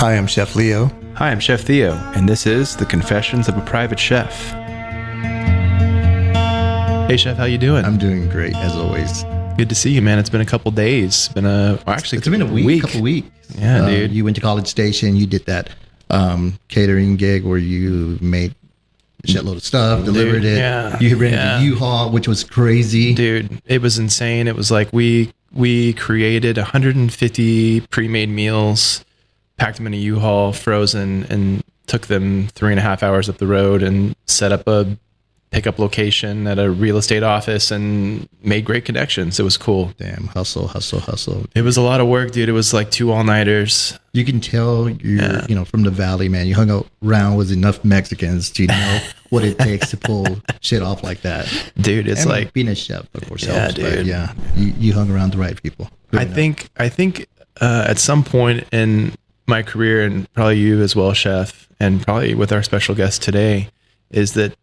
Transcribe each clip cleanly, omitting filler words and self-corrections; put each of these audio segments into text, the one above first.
Hi, I'm Chef Leo. Hi, I'm Chef Theo, and this is The Confessions of a Private Chef. Hey, Chef, how you doing? I'm doing great, as always. Good to see you, man. It's been a couple days. It's been a couple weeks. Yeah, dude. You went to College Station. You did that catering gig where you made a shitload of stuff, delivered it. Yeah, you rented a U-Haul, which was crazy. Dude, it was insane. It was like we created 150 pre-made meals, packed them in a U-Haul, frozen, and took them 3.5 hours up the road and set up a pickup location at a real estate office and made great connections. It was cool. Damn, hustle. It was a lot of work, dude. It was like 2 all-nighters. You can tell you're from the valley, man. You hung around with enough Mexicans to know what it takes to pull shit off like that. Dude, it's and like being a chef, of course. Yeah, dude. Yeah, you hung around the right people. I think at some point in my career, and probably you as well, Chef, and probably with our special guest today, is that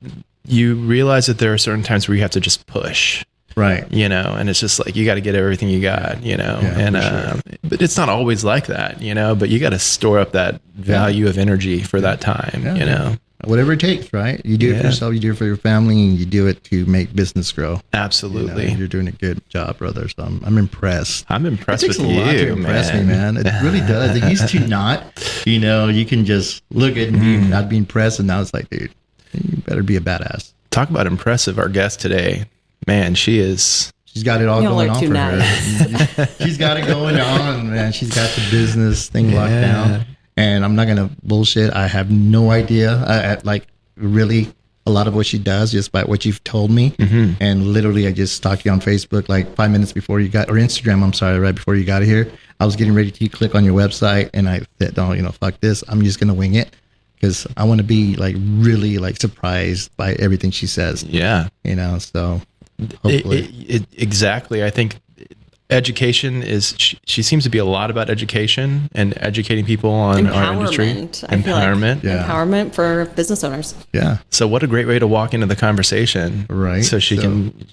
you realize that there are certain times where you have to just push. Right. And it's just like, you got to get everything you got, Sure. But it's not always like that, but you got to store up that value of energy for that time, Whatever it takes, right? You do it for yourself, you do it for your family, and you do it to make business grow. Absolutely. You're doing a good job, brother. So I'm impressed. I'm impressed with you, It takes a lot to impress me, man. It really does. It used to not. You can just look at me not be impressed, and now it's like, dude, you better be a badass. Talk about impressive. Our guest today, man, she's got it all going on for her. She's got it going on, man. She's got the business thing locked down. And I'm not going to bullshit. I have no idea. Really, a lot of what she does just by what you've told me. Mm-hmm. And literally, I just stalked you on Facebook like 5 minutes before you got, or Instagram, I'm sorry, right before you got here. I was getting ready to click on your website, and I said, no, fuck this. I'm just going to wing it because I want to be really surprised by everything she says. Yeah. So hopefully. Exactly. I think education is, she seems to be a lot about education and educating people on our industry. Empowerment. Empowerment for business owners. Yeah. So what a great way to walk into the conversation. Right. So she can,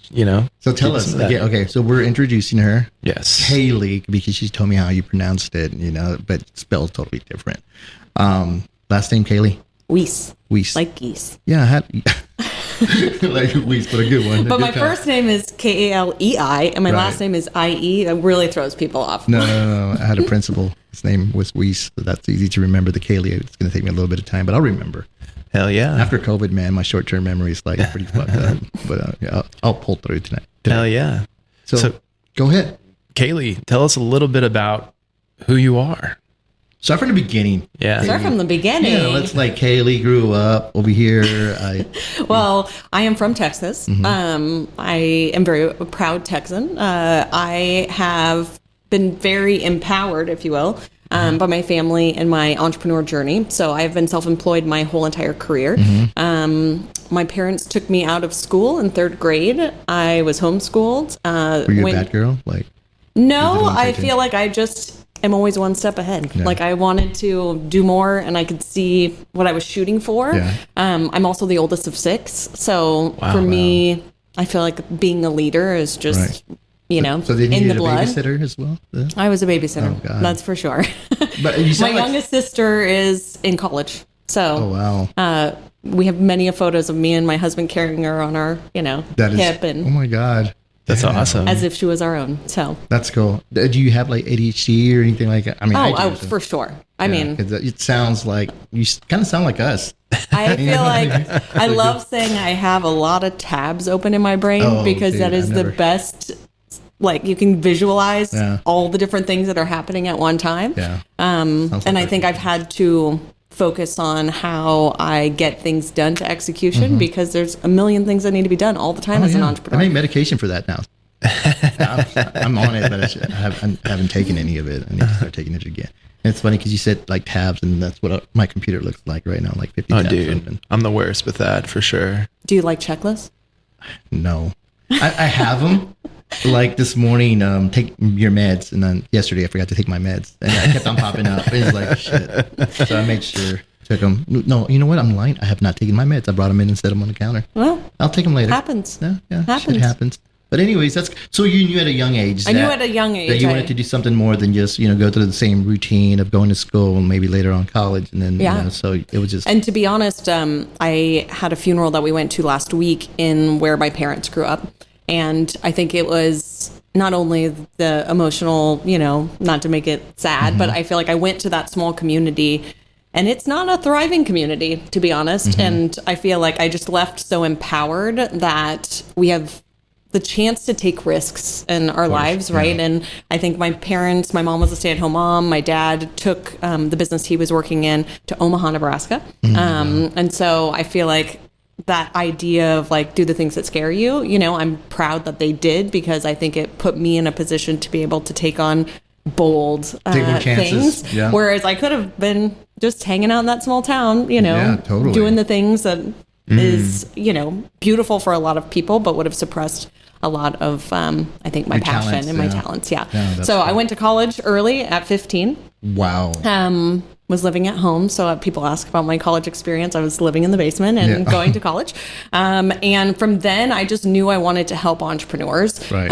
So tell us again. Okay. So we're introducing her. Yes. Kaleigh, because she told me how you pronounced it, but spelled totally different. Last name, Kaleigh? Wiese. Wiese. Like geese. Yeah, I had... like Wiese, but a good one. But my first name is Kaleei, and my last name is IE. That really throws people off. No. I had a principal. His name was Wiese, so that's easy to remember. The Kaleigh, it's going to take me a little bit of time, but I'll remember. Hell yeah. After COVID, man, my short-term memory is pretty fucked up. But I'll pull through tonight. Hell yeah. So go ahead. Kaleigh, tell us a little bit about who you are. Start from the beginning. Yeah. Start from the beginning. Yeah, let's Kaleigh grew up over here. Well, I am from Texas. Mm-hmm. I am very proud Texan. I have been very empowered, if you will, by my family and my entrepreneur journey. So I've been self-employed my whole entire career. Mm-hmm. My parents took me out of school in 3rd grade. I was homeschooled. Were you a bad girl? No, I feel like I just... I'm always one step ahead. Yeah. I wanted to do more, and I could see what I was shooting for. Yeah. I'm also the oldest of 6. So for me, I feel like being a leader is just, So they needed in the blood. A babysitter as well? Yeah. I was a babysitter. Oh, God. That's for sure. But you my youngest sister is in college. So we have many photos of me and my husband carrying her on our, hip. And oh, my God. That's awesome. As if she was our own. So that's cool. Do you have ADHD or anything like that? I mean, for sure. I mean, it sounds like you kind of sound like us. I feel like I love saying I have a lot of tabs open in my brain because that is the best. You can visualize all the different things that are happening at one time. Yeah. And I think I've had to focus on how I get things done to execution because there's a million things that need to be done all the time as an entrepreneur. I make medication for that now. I'm on it, but I haven't taken any of it. I need to start taking it again. And it's funny because you said tabs, and that's what my computer looks like right now, 50 tabs. Dude, open. I'm the worst with that for sure. Do you like checklists? No. I have them. This morning, take your meds, and then yesterday I forgot to take my meds, and I kept on popping up. It was shit. So I made sure took them. No, you know what? I'm lying. I have not taken my meds. I brought them in and set them on the counter. Well, I'll take them later. Happens. Yeah, happens. Shit happens. But anyways, so you knew at a young age. I knew at a young age that you wanted to do something more than just go through the same routine of going to school and maybe later on college, and then so it was just. And to be honest, I had a funeral that we went to last week in where my parents grew up, and I think it was not only the emotional, not to make it sad, but I feel like I went to that small community. And it's not a thriving community, to be honest. And I feel like I just left so empowered that we have the chance to take risks in our lives, right? And I think my mom was a stay-at-home mom. My dad took the business he was working in to Omaha, Nebraska. And so I feel like that idea of like, do the things that scare you, I'm proud that they did, because I think it put me in a position to be able to take on bold things. Whereas I could have been just hanging out in that small town, doing the things that is, beautiful for a lot of people, but would have suppressed a lot of, I think, my passion talents, and my talents. So I went to college early at 15. Wow. Was living at home. So people ask about my college experience. I was living in the basement and going to college. And from then I just knew I wanted to help entrepreneurs. Right.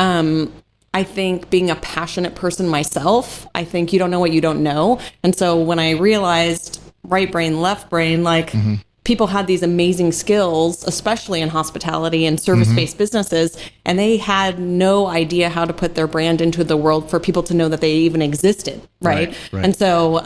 I think being a passionate person myself, I think you don't know what you don't know. And so when I realized right brain, left brain, like people had these amazing skills, especially in hospitality and service-based businesses, and they had no idea how to put their brand into the world for people to know that they even existed, right? And so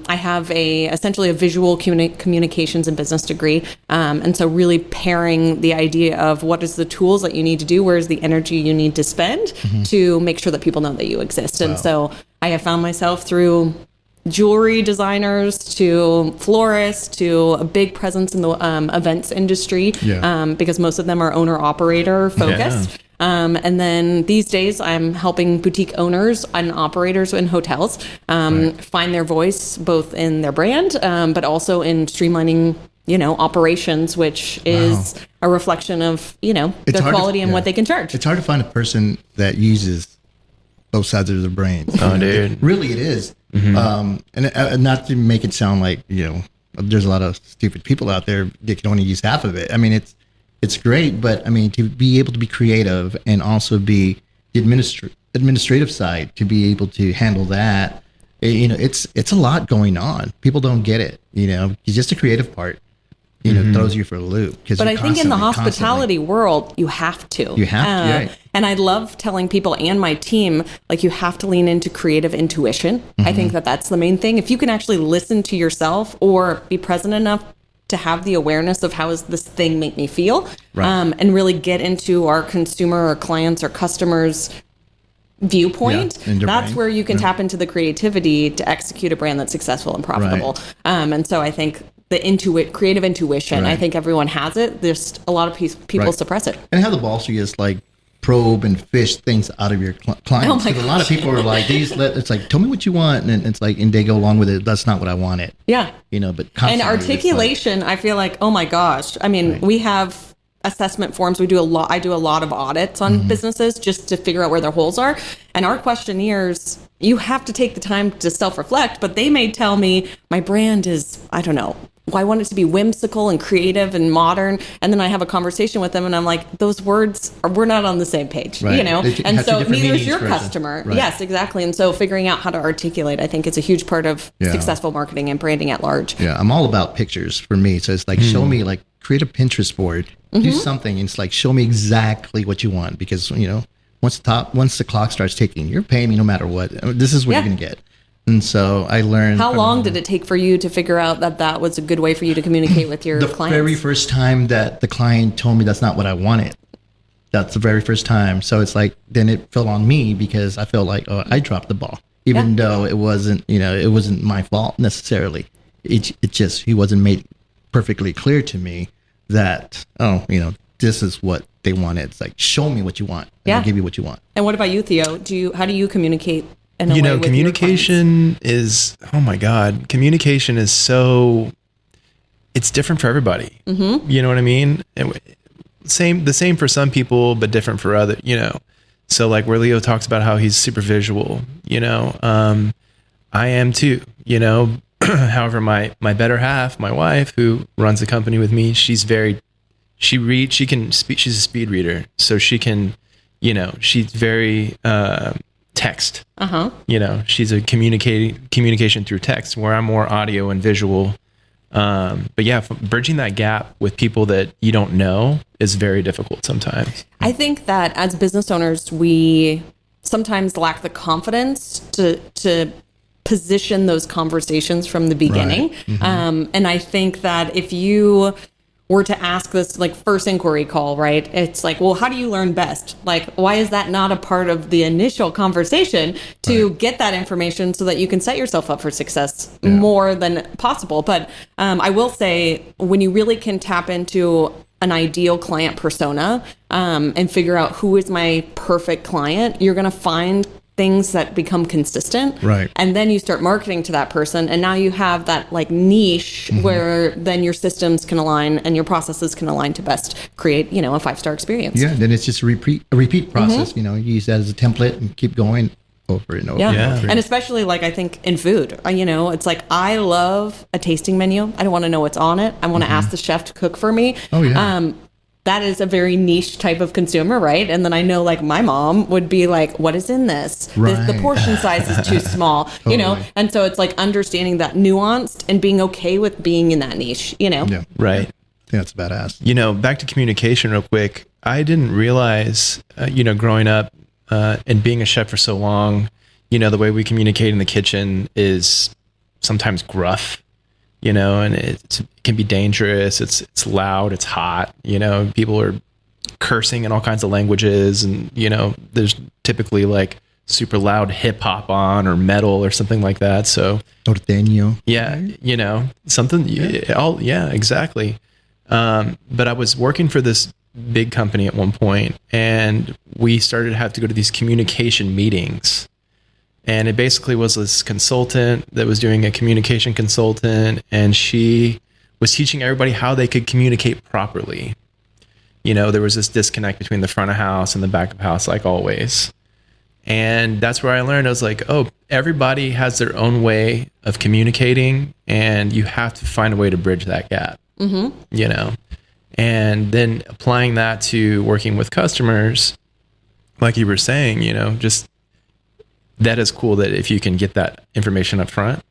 I have essentially a visual communications and business degree, and so really pairing the idea of what is the tools that you need to do, where's the energy you need to spend to make sure that people know that you exist. And so I have found myself through jewelry designers to florists to a big presence in the events industry, because most of them are owner operator focused. And then these days I'm helping boutique owners and operators in hotels find their voice both in their brand, but also in streamlining operations, which is a reflection of their quality and what they can charge. It's hard to find a person that uses both sides of their brains. Oh, dude. Really, it is. And not to make it sound like there's a lot of stupid people out there that can only use half of it. I mean, it's great, but I mean, to be able to be creative and also be the administrative side, to be able to handle that, it's a lot going on. People don't get it. It's just the creative part. Throws you for a loop. But I think in the hospitality world, you have to. Right. And I love telling people and my team, like, you have to lean into creative intuition. I think that that's the main thing. If you can actually listen to yourself or be present enough to have the awareness of how does this thing make me feel, and really get into our consumer or clients or customers' viewpoint, that's where you can tap into the creativity to execute a brand that's successful and profitable. And so I think the creative intuition, I think everyone has it. There's a lot of people suppress it. And how the ballsy is like probe and fish things out of your clients. A lot of people are like, it's like, tell me what you want. And it's like, and they go along with it. That's not what I wanted. Yeah. But and articulation, I feel like, oh my gosh. I mean, we have assessment forms. I do a lot of audits on businesses just to figure out where their holes are. And our questionnaires, you have to take the time to self-reflect, but they may tell me my brand is, I don't know, I want it to be whimsical and creative and modern. And then I have a conversation with them and I'm like, those words we're not on the same page, and so neither is your customer. Yes, exactly. And so figuring out how to articulate, I think it's a huge part of successful marketing and branding at large. Yeah. I'm all about pictures for me. So it's like, show me, like, create a Pinterest board, do something. And it's like, show me exactly what you want, because, once the clock starts ticking, you're paying me no matter what. This is what you're going to get. And so I learned. How long did it take for you to figure out that was a good way for you to communicate with your clients? The very first time that the client told me that's not what I wanted. That's the very first time. So it's like, then it fell on me because I felt like, I dropped the ball, even though it wasn't my fault necessarily. It just, he wasn't made perfectly clear to me that, this is what they wanted. It's like, show me what you want. And I'll give you what you want. And what about you, Theo? How do you communicate? Communication is, oh my God, communication is it's different for everybody. You know what I mean? The same for some people, but different for other, So like where Leo talks about how he's super visual, I am too, However, my better half, my wife, who runs the company with me, she's a speed reader. So she can she's very text. She's a communication through text, where I'm more audio and visual. But yeah, bridging that gap with people that you don't know is very difficult sometimes. I think that as business owners, we sometimes lack the confidence to position those conversations from the beginning. Right. And I think that if you were to ask this like first inquiry call, right? It's like, well, how do you learn best? Like, why is that not a part of the initial conversation to get that information so that you can set yourself up for success more than possible? But I will say, when you really can tap into an ideal client persona and figure out who is my perfect client, you're going to find things that become consistent. Right. And then you start marketing to that person. And now you have that like niche where then your systems can align and your processes can align to best create, a 5-star experience. Yeah. Then it's just a repeat process. You use that as a template and keep going over and over. Yeah. And especially like, I think in food, it's like, I love a tasting menu. I don't want to know what's on it. I want to ask the chef to cook for me. Oh yeah. That is a very niche type of consumer, right? And then I know like my mom would be like, what is in this? Right. The portion size is too small, And so it's like understanding that nuanced and being okay with being in that niche, Yeah. Right. Yeah, it's badass. Back to communication real quick. I didn't realize, growing up and being a chef for so long, the way we communicate in the kitchen is sometimes gruff. And it can be dangerous. It's loud. It's hot. People are cursing in all kinds of languages, and there's typically like super loud hip hop on or metal or something like that. So norteño. Yeah, something. Yeah, exactly. But I was working for this big company at one point, and we started to have to go to these communication meetings. And it basically was this consultant that was doing a communication consultant, and she was teaching everybody how they could communicate properly. There was this disconnect between the front of house and the back of house, like always. And that's where I learned. I was like, oh, everybody has their own way of communicating, and you have to find a way to bridge that gap. And then applying that to working with customers, like you were saying, just that is cool that if you can get that information up front,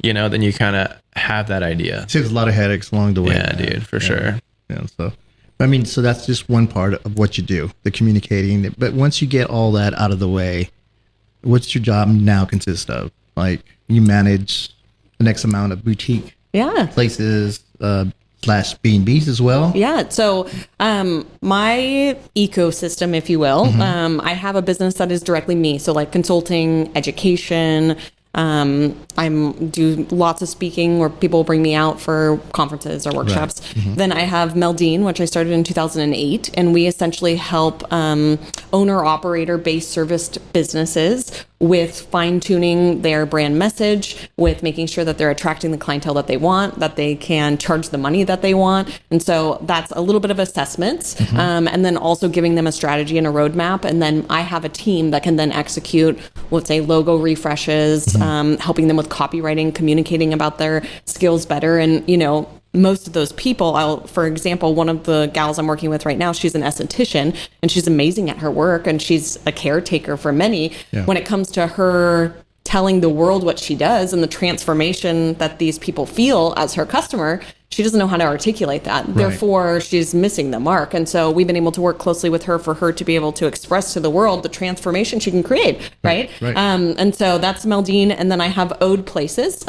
then you kind of have that idea. It saves a lot of headaches along the way. Yeah, dude, for sure. Yeah. So that's just one part of what you do, the communicating. But once you get all that out of the way, what's your job now consist of? Like, you manage the next amount of boutique places, / B&Bs as well? Yeah. So my ecosystem, if you will, I have a business that is directly me. So like consulting, education. I do lots of speaking where people bring me out for conferences or workshops. Right. Then I have Meldine, which I started in 2008. And we essentially help owner-operator based serviced businesses with fine-tuning their brand message, with making sure that they're attracting the clientele that they want, that they can charge the money that they want. And so that's a little bit of assessments, and then also giving them a strategy and a roadmap. And then I have a team that can then execute, let's say, logo refreshes, helping them with copywriting, communicating about their skills better. And, most of those people, for example, one of the gals I'm working with right now, she's an esthetician and she's amazing at her work and she's a caretaker for many. Yeah. When it comes to her telling the world what she does and the transformation that these people feel as her customer, she doesn't know how to articulate that. Right. Therefore, she's missing the mark. And so we've been able to work closely with her for her to be able to express to the world the transformation she can create. Right. And so that's Meldine. And then I have Ode Places.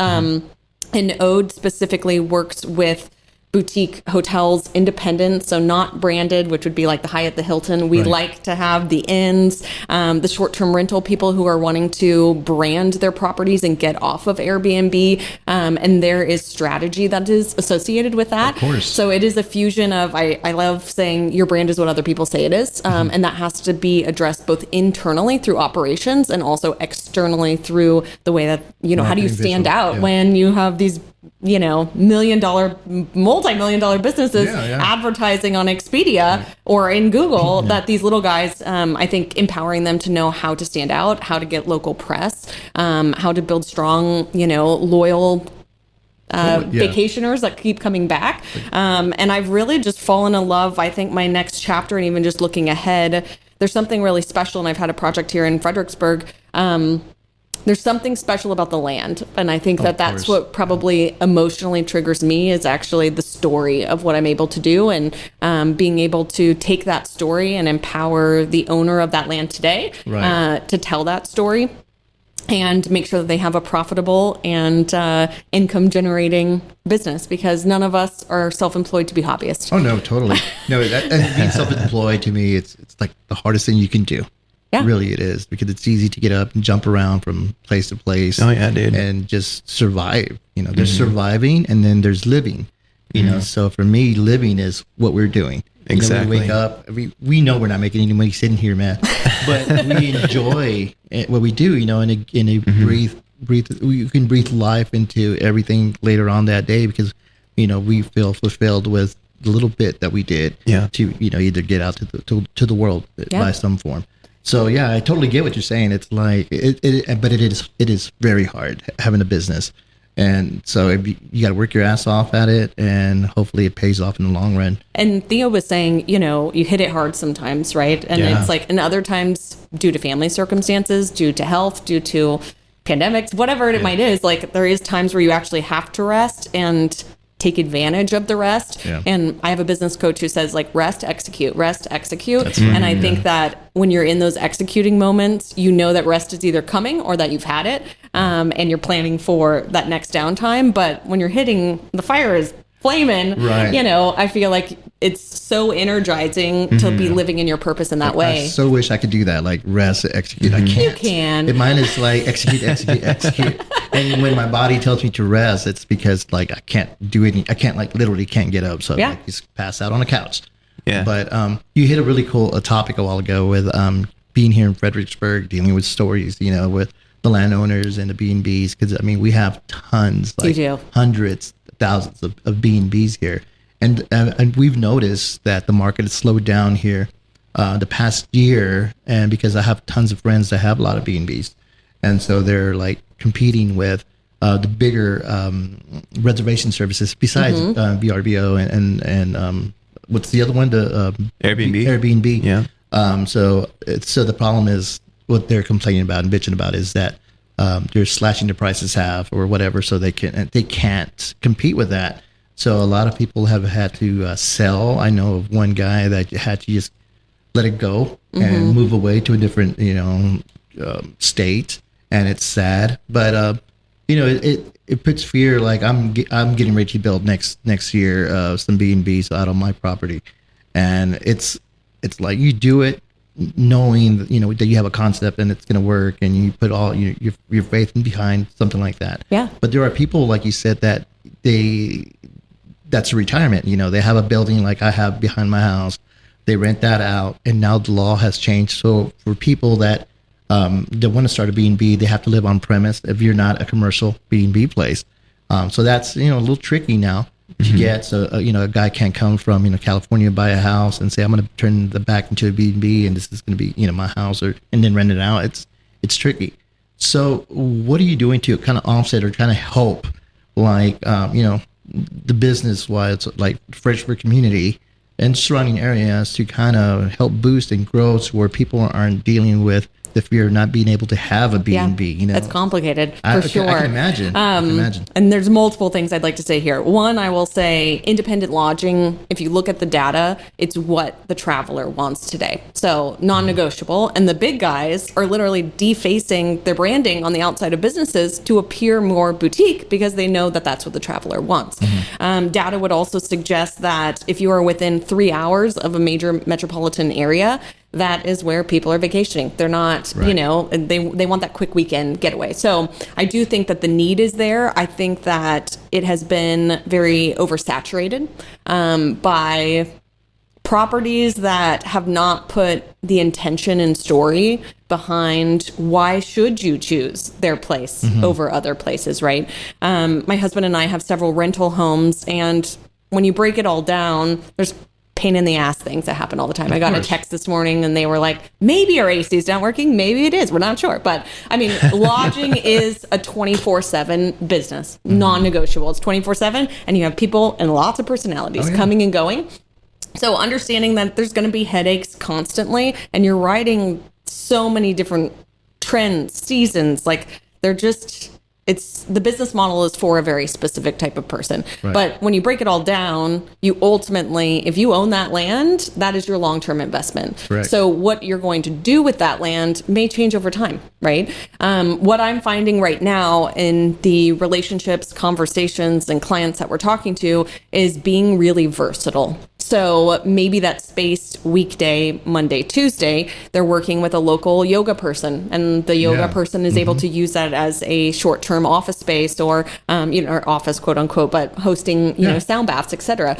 And Ode specifically works with boutique hotels, independent, so not branded, which would be like the Hyatt, the Hilton. We like to have the inns, the short-term rental people who are wanting to brand their properties and get off of Airbnb. And there is strategy that is associated with that. Of course. So it is a fusion of, I love saying your brand is what other people say it is. And that has to be addressed both internally through operations and also externally through the way that, how do you stand out when you have these multi-million-dollar businesses advertising on Expedia or in Google that these little guys, I think empowering them to know how to stand out, how to get local press, how to build strong, loyal vacationers that keep coming back. And I've really just fallen in love. I think my next chapter and even just looking ahead, there's something really special. And I've had a project here in Fredericksburg. There's something special about the land. And I think that's what probably emotionally triggers me, is actually the story of what I'm able to do, and being able to take that story and empower the owner of that land today to tell that story and make sure that they have a profitable and income generating business, because none of us are self-employed to be hobbyists. Oh, no, totally. No, and being self-employed, to me, it's like the hardest thing you can do. Yeah. Really, it is, because it's easy to get up and jump around from place to place. Oh, yeah, dude. And just survive. There's surviving, and then there's living. So for me, living is what we're doing. Exactly. We wake up. We know we're not making any money sitting here, man, but we enjoy what we do. Breathe. You can breathe life into everything later on that day, because we feel fulfilled with the little bit that we did to either get out to the world by some form. So yeah, I totally get what you're saying. It's like but it is very hard having a business, and so you got to work your ass off at it, and hopefully it pays off in the long run. And Theo was saying, you hit it hard sometimes, right? And it's like, and other times due to family circumstances, due to health, due to pandemics, whatever it might is, like there is times where you actually have to rest and take advantage of the rest. Yeah. And I have a business coach who says, like, rest, execute. And I think that when you're in those executing moments, that rest is either coming or that you've had it, and you're planning for that next downtime. But when you're hitting, the fire is flaming, I feel like it's so energizing to be living in your purpose in that way. I so wish I could do that, like rest, execute. I can't. You can. Mine is like execute. And when my body tells me to rest, it's because like I can't do any. I can't, like, literally can't get up. So like just pass out on the couch. Yeah. But you hit a really cool topic a while ago with being here in Fredericksburg, dealing with stories, with the landowners and the B&Bs, because we have tons, like hundreds, thousands of B&Bs here. And we've noticed that the market has slowed down here the past year, and because I have tons of friends that have a lot of B&Bs, and so they're like competing with the bigger reservation services besides VRBO and what's the other one? The Airbnb. Yeah. So the problem is, what they're complaining about and bitching about is that they're slashing the prices half or whatever, so they can't compete with that. So a lot of people have had to sell. I know of one guy that had to just let it go and move away to a different state, and it's sad. But it puts fear. Like I'm getting ready to build next year some B&Bs out on my property, and it's like you do it knowing that that you have a concept and it's going to work, and you put all your faith in behind something like that. Yeah. But there are people, like you said, that that's a retirement. They have a building like I have behind my house. They rent that out, and now the law has changed. So for people that want to start a B&B, they have to live on premise if you're not a commercial B&B place. So that's a little tricky now to get. So a guy can't come from California, buy a house and say, I'm going to turn the back into a B&B, and this is going to be my house, and then rent it out. It's tricky. So what are you doing to kind of offset or kind of help, like the business wise, like Fredericksburg community and surrounding areas, to kind of help boost and grow to where people aren't dealing with the fear of not being able to have a B&B, It's complicated, for sure. I can imagine. And there's multiple things I'd like to say here. One, I will say independent lodging, if you look at the data, it's what the traveler wants today. So non-negotiable. And the big guys are literally defacing their branding on the outside of businesses to appear more boutique, because they know that that's what the traveler wants. Data would also suggest that if you are within 3 hours of a major metropolitan area, that is where people are vacationing. They're not, they want that quick weekend getaway. So I do think that the need is there. I think that it has been very oversaturated by properties that have not put the intention and story behind why should you choose their place over other places, right? My husband and I have several rental homes, and when you break it all down, there's pain in the ass things that happen all the time. I got a text this morning and they were like, maybe our AC is not working. Maybe it is. We're not sure. But lodging is a 24/7 business, non-negotiable. It's 24/7, and you have people and lots of personalities coming and going. So understanding that there's going to be headaches constantly, and you're riding so many different trends, seasons, like they're just, it's the business model is for a very specific type of person. Right. But when you break it all down, you ultimately, if you own that land, that is your long-term investment. Correct. So what you're going to do with that land may change over time, right? What I'm finding right now in the relationships, conversations, and clients that we're talking to is being really versatile. So maybe that space weekday, Monday, Tuesday, they're working with a local yoga person, and the yoga person is able to use that as a short-term office space, or or office, quote unquote, but hosting sound baths, etc.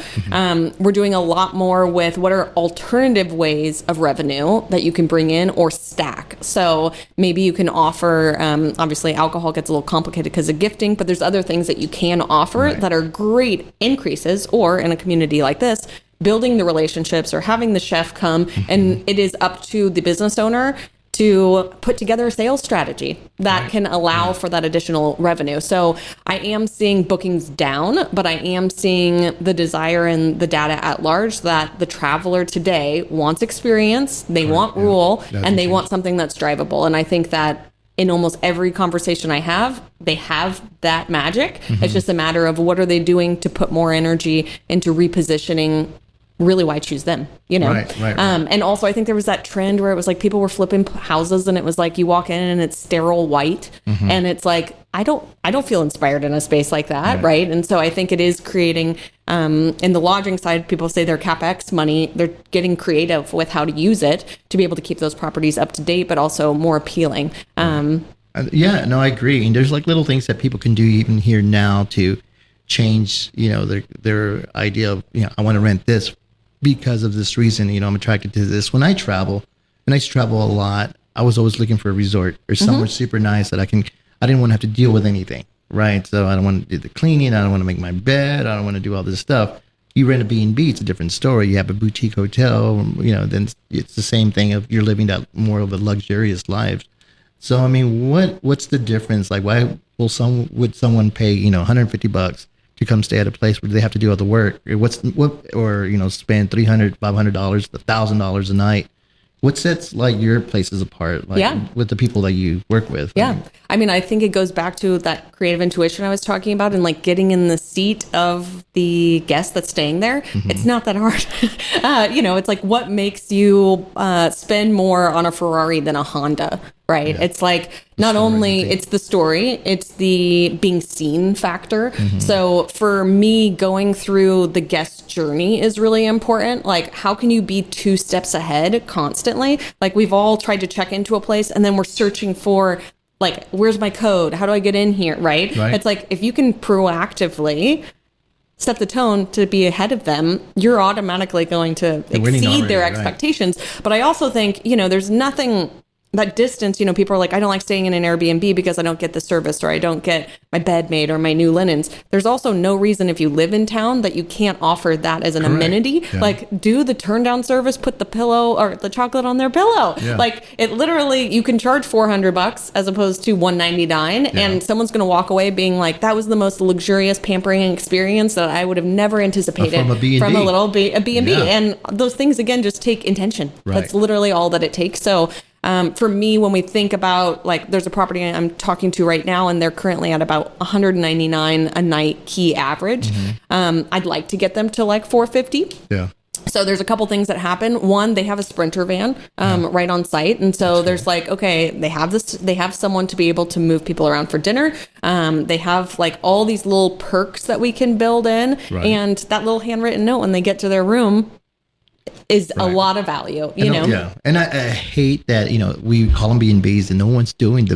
We're doing a lot more with what are alternative ways of revenue that you can bring in or stack. So maybe you can offer, obviously alcohol gets a little complicated because of gifting, but there's other things that you can offer that are great increases, or in a community like this, building the relationships or having the chef come, and it is up to the business owner to put together a sales strategy that can allow for that additional revenue. So I am seeing bookings down, but I am seeing the desire and the data at large that the traveler today wants experience, they want rule, and they want something that's drivable. And I think that in almost every conversation I have, they have that magic. It's just a matter of what are they doing to put more energy into repositioning really why choose them, Right. And also I think there was that trend where it was like people were flipping houses, and it was like you walk in and it's sterile white, and it's like I don't feel inspired in a space like that, right? And so I think it is creating in the lodging side, people say their CapEx money, they're getting creative with how to use it to be able to keep those properties up to date, but also more appealing. I agree. And there's like little things that people can do even here now to change, their idea of, I want to rent this because of this reason, I'm attracted to this. When I travel, and I used to travel a lot, I was always looking for a resort or somewhere super nice that I didn't want to have to deal with anything, right? So I don't want to do the cleaning. I don't want to make my bed. I don't want to do all this stuff. You rent a B&B, it's a different story. You have a boutique hotel, then it's the same thing of you're living that more of a luxurious life. So, I mean, what's the difference? Like, why would someone pay, $150 to come stay at a place where they have to do all the work, or spend $300, $500, $1,000 a night? What sets like your places apart, with the people that you work with? I mean, I think it goes back to that creative intuition I was talking about, and like getting in the seat of the guest that's staying there. It's not that hard. It's like what makes you spend more on a Ferrari than a Honda, right? It's like not only it's the story, it's the being seen factor. So for me, going through the guest journey is really important. Like, how can you be 2 steps ahead constantly? Like, we've all tried to check into a place and then we're searching for, like, where's my code? How do I get in here? Right? It's like, if you can proactively set the tone to be ahead of them, you're automatically going to exceed their expectations. But I also think, there's nothing, that distance, people are like, I don't like staying in an Airbnb because I don't get the service, or I don't get my bed made or my new linens. There's also no reason if you live in town that you can't offer that as an amenity. Like, do the turn down service, put the pillow or the chocolate on their pillow. Like, it literally, you can charge $400 as opposed to $199, and someone's going to walk away being like, that was the most luxurious pampering experience that I would have never anticipated from a B&B. From a B&B. And those things, again, just take intention. That's literally all that it takes. So for me, when we think about, like, there's a property I'm talking to right now, and they're currently at about $199 a night key average. I'd like to get them to like $450. So there's a couple things that happen. One, they have a Sprinter van right on site, and so there's like, okay, they have someone to be able to move people around for dinner. They have like all these little perks that we can build in, and that little handwritten note when they get to their room is a lot of value, And I hate that, we call them B&Bs and no one's doing the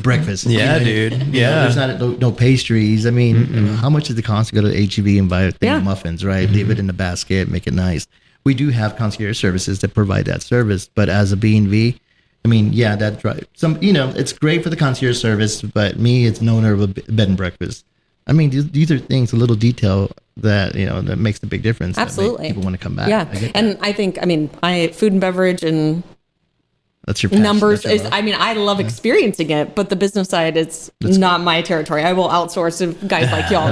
breakfast. Dude. There's not no pastries. I mean, how much does it cost to go to HEB and buy a thing of muffins, right? Leave it in the basket, make it nice. We do have concierge services that provide that service, but as a B&B, I mean, that's right. It's great for the concierge service, but me, it's an owner of a bed and breakfast. I mean, these are things, a little detail that, that makes the big difference. Absolutely. People want to come back. I think, food and beverage and That's your passion. Numbers That's your love. I mean, I love experiencing it, but the business side is not my territory. I will outsource to guys like y'all.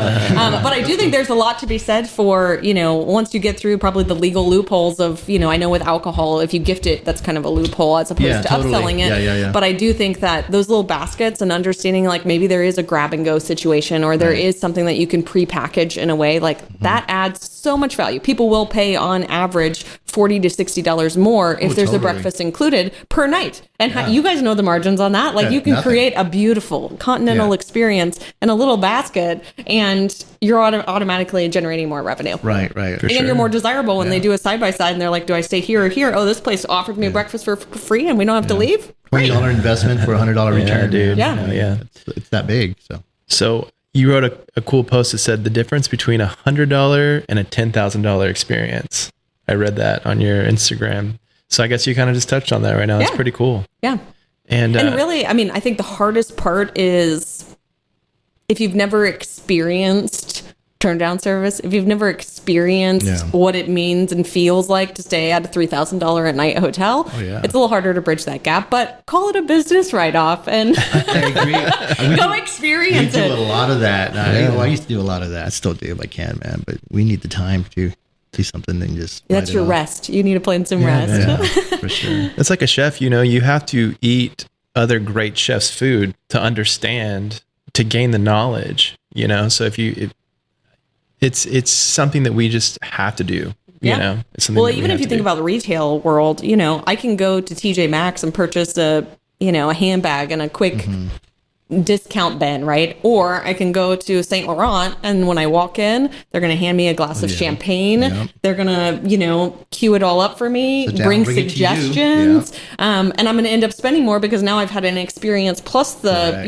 But I do think there's a lot to be said for, once you get through probably the legal loopholes of, I know with alcohol, if you gift it, that's kind of a loophole as opposed to totally. upselling it. Yeah. But I do think that those little baskets and understanding like maybe there is a grab and go situation or there is something that you can pre-package in a way like that adds so much value. People will pay on average $40 to $60 more if there's a breakfast included per night. And you guys know the margins on that. Like you can create a beautiful continental experience in a little basket and you're automatically generating more revenue. Right. And you're more desirable when they do a side-by-side and they're like, do I stay here or here? Oh, this place offered me breakfast for free and we don't have to leave? $20 investment for $100 return. dude. Yeah. It's that big. So you wrote a cool post that said the difference between $100 and a $10,000 experience. I read that on your Instagram. So I guess you kind of just touched on that right now. It's pretty cool. Yeah. And really, I mean, I think the hardest part is if you've never experienced turn down service, if you've never experienced what it means and feels like to stay at a $3,000 a night hotel, it's a little harder to bridge that gap, but call it a business write-off and I agree. go experience it. We do a lot of that. I used to do a lot of that. I still do if I can, man, but we need the time to see something and just that's your rest. You need to plan some rest. Yeah, for sure. it's like a chef, you have to eat other great chefs' food to understand, to gain the knowledge, so it's something that we just have to do, It's something well, even if you think about the retail world, I can go to TJ Maxx and purchase a handbag and a quick discount bin, right? Or I can go to Saint Laurent and when I walk in, they're going to hand me a glass of champagne. Yep. They're going to, queue it all up for me, bring suggestions. And I'm going to end up spending more because now I've had an experience plus the,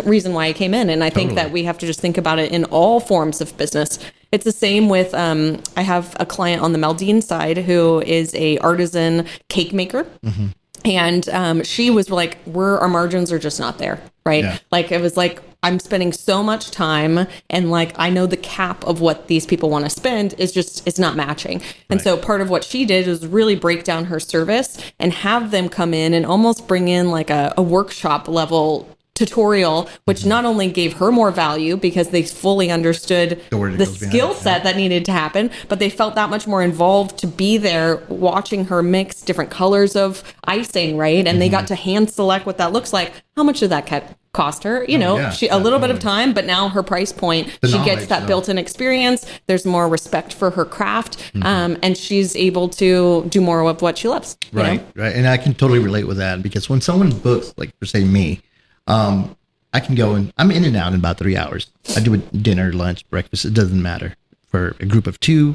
reason why I came in. And I think that we have to just think about it in all forms of business. It's the same with, I have a client on the Maldine side who is a artisan cake maker. Mm-hmm. And she was like, our margins are just not there, right? Yeah. Like, it was like, I'm spending so much time and like, I know the cap of what these people want to spend is just, it's not matching. And so part of what she did was really break down her service and have them come in and almost bring in like a workshop level tutorial, which not only gave her more value because they fully understood the skill set that needed to happen, but they felt that much more involved to be there watching her mix different colors of icing, right? And they got to hand select what that looks like. How much did that cost her? She a little bit of time, but now her price point, she gets that built-in experience. There's more respect for her craft, and she's able to do more of what she loves. Right. And I can totally relate with that because when someone books, like for say me, I can go and I'm in and out in about 3 hours. I do a dinner, lunch, breakfast. It doesn't matter. For a group of 2,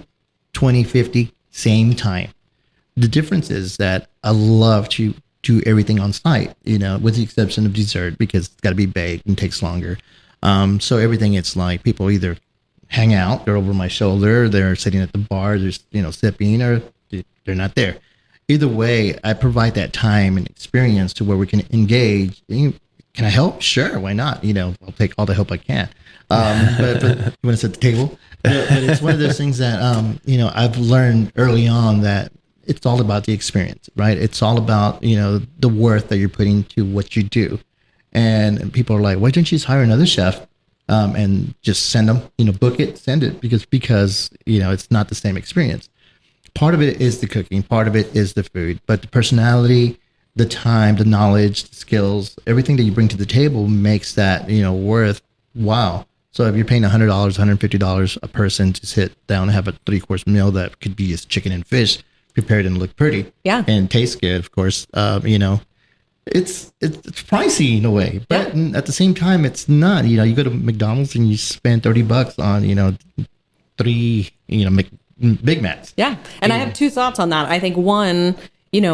20, 50, same time. The difference is that I love to do everything on site, with the exception of dessert because it's got to be baked and takes longer. So everything, it's like people either hang out, they're over my shoulder, they're sitting at the bar, they're, sipping, or they're not there. Either way, I provide that time and experience to where we can engage. Can I help? Sure, why not? I'll take all the help I can. But you want to sit at the table? But it's one of those things that, I've learned early on that it's all about the experience, right? It's all about, the worth that you're putting to what you do. And people are like, why don't you just hire another chef and just send them, book it, send it because, it's not the same experience. Part of it is the cooking. Part of it is the food. But the personality, the time, the knowledge, the skills, everything that you bring to the table makes that, worth wow. So if you're paying $100, $150 a person to sit down and have a 3-course meal that could be just chicken and fish prepared and look pretty and taste good, of course, it's pricey in a way, but at the same time, it's not, you go to McDonald's and you spend $30 on, 3, Big Macs. Yeah. And I have 2 thoughts on that. I think one,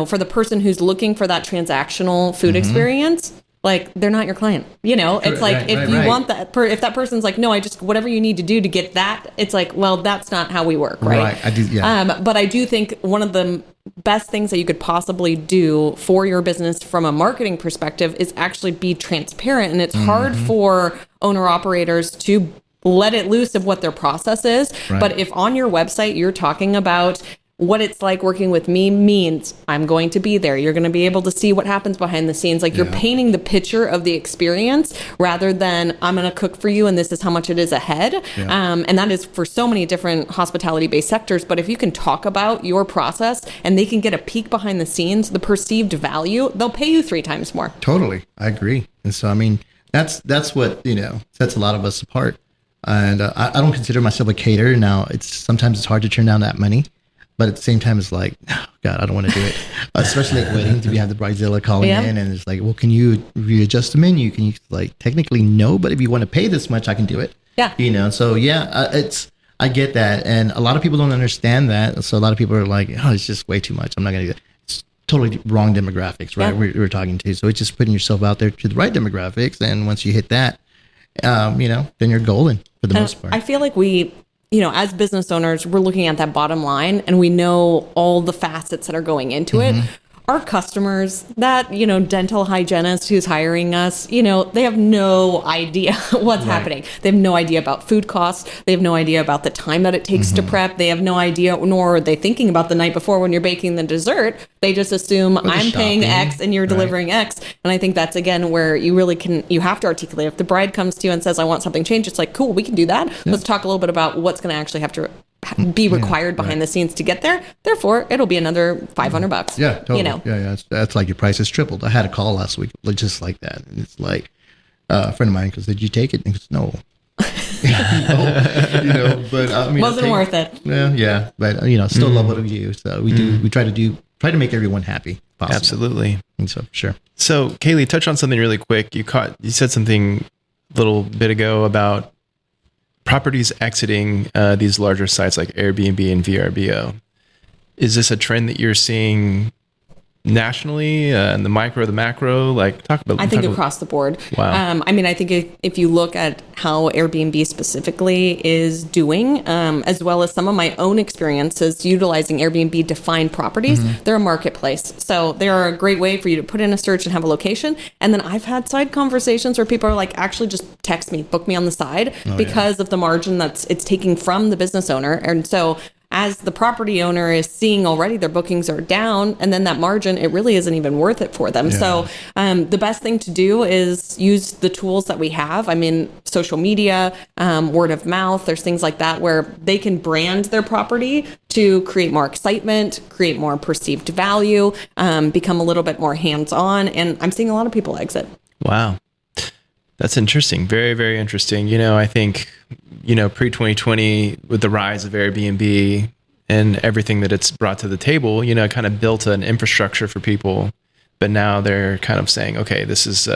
for the person who's looking for that transactional food experience, like they're not your client, it's like, if you want that, if that person's like, no, I just, whatever you need to do to get that, it's like, well, that's not how we work. Right. I do. Yeah. But I do think one of the best things that you could possibly do for your business from a marketing perspective is actually be transparent. And it's hard for owner operators to let it loose of what their process is. Right. But if on your website, you're talking about what it's like working with me means I'm going to be there. You're going to be able to see what happens behind the scenes. Like, you're painting the picture of the experience rather than I'm going to cook for you and this is how much it is ahead. And that is for so many different hospitality-based sectors. But if you can talk about your process and they can get a peek behind the scenes, the perceived value, they'll pay you 3 times more. Totally. I agree. And so, I mean, that's what, sets a lot of us apart. And I don't consider myself a caterer. Now, sometimes it's hard to turn down that money. But at the same time, it's like, oh, God, I don't want to do it. Especially at weddings, if you have the bridezilla calling in and it's like, well, can you readjust the menu? Can you, like, technically no, but if you want to pay this much, I can do it. Yeah. So I get that. And a lot of people don't understand that. So a lot of people are like, oh, it's just way too much. I'm not going to do that. It's totally wrong demographics, right? Yeah. We're talking to. So it's just putting yourself out there to the right demographics. And once you hit that, then you're golden for the most part. I feel like we, as business owners, we're looking at that bottom line and we know all the facets that are going into it. Our customers, that, dental hygienist who's hiring us, they have no idea what's happening. They have no idea about food costs. They have no idea about the time that it takes to prep. They have no idea, nor are they thinking about the night before when you're baking the dessert. They just assume I'm paying X and you're delivering X. And I think that's, again, where you really you have to articulate. If the bride comes to you and says, I want something changed, it's like, cool, we can do that. Let's talk a little bit about what's going to actually have to be required behind the scenes to get there. Therefore, it'll be another $500. Yeah, totally. Yeah. That's like your price has tripled. I had a call last week just like that. And it's like, a friend of mine goes, did you take it? And he goes, no. But I mean, wasn't worth it. Yeah. But, still love what we do. So we try to make everyone happy. Possible. Absolutely. And so, sure. So, Kaleigh, touch on something really quick. You said something a little bit ago about properties exiting these larger sites like Airbnb and VRBO. Is this a trend that you're seeing nationally, in the micro, the macro? Like, I think across the board. Wow. I think if you look at how Airbnb specifically is doing, as well as some of my own experiences utilizing Airbnb to find properties, they're a marketplace. So they're a great way for you to put in a search and have a location. And then I've had side conversations where people are like, actually just text me, book me on the side because of the margin it's taking from the business owner. And so as the property owner is seeing already their bookings are down, and then that margin, it really isn't even worth it for them. Yeah. So the best thing to do is use the tools that we have. I mean, social media, word of mouth, there's things like that where they can brand their property to create more excitement, create more perceived value, become a little bit more hands-on. And I'm seeing a lot of people exit. Wow. That's interesting. Very, very interesting. I think, pre-2020 with the rise of Airbnb and everything that it's brought to the table, kind of built an infrastructure for people. But now they're kind of saying, okay, this is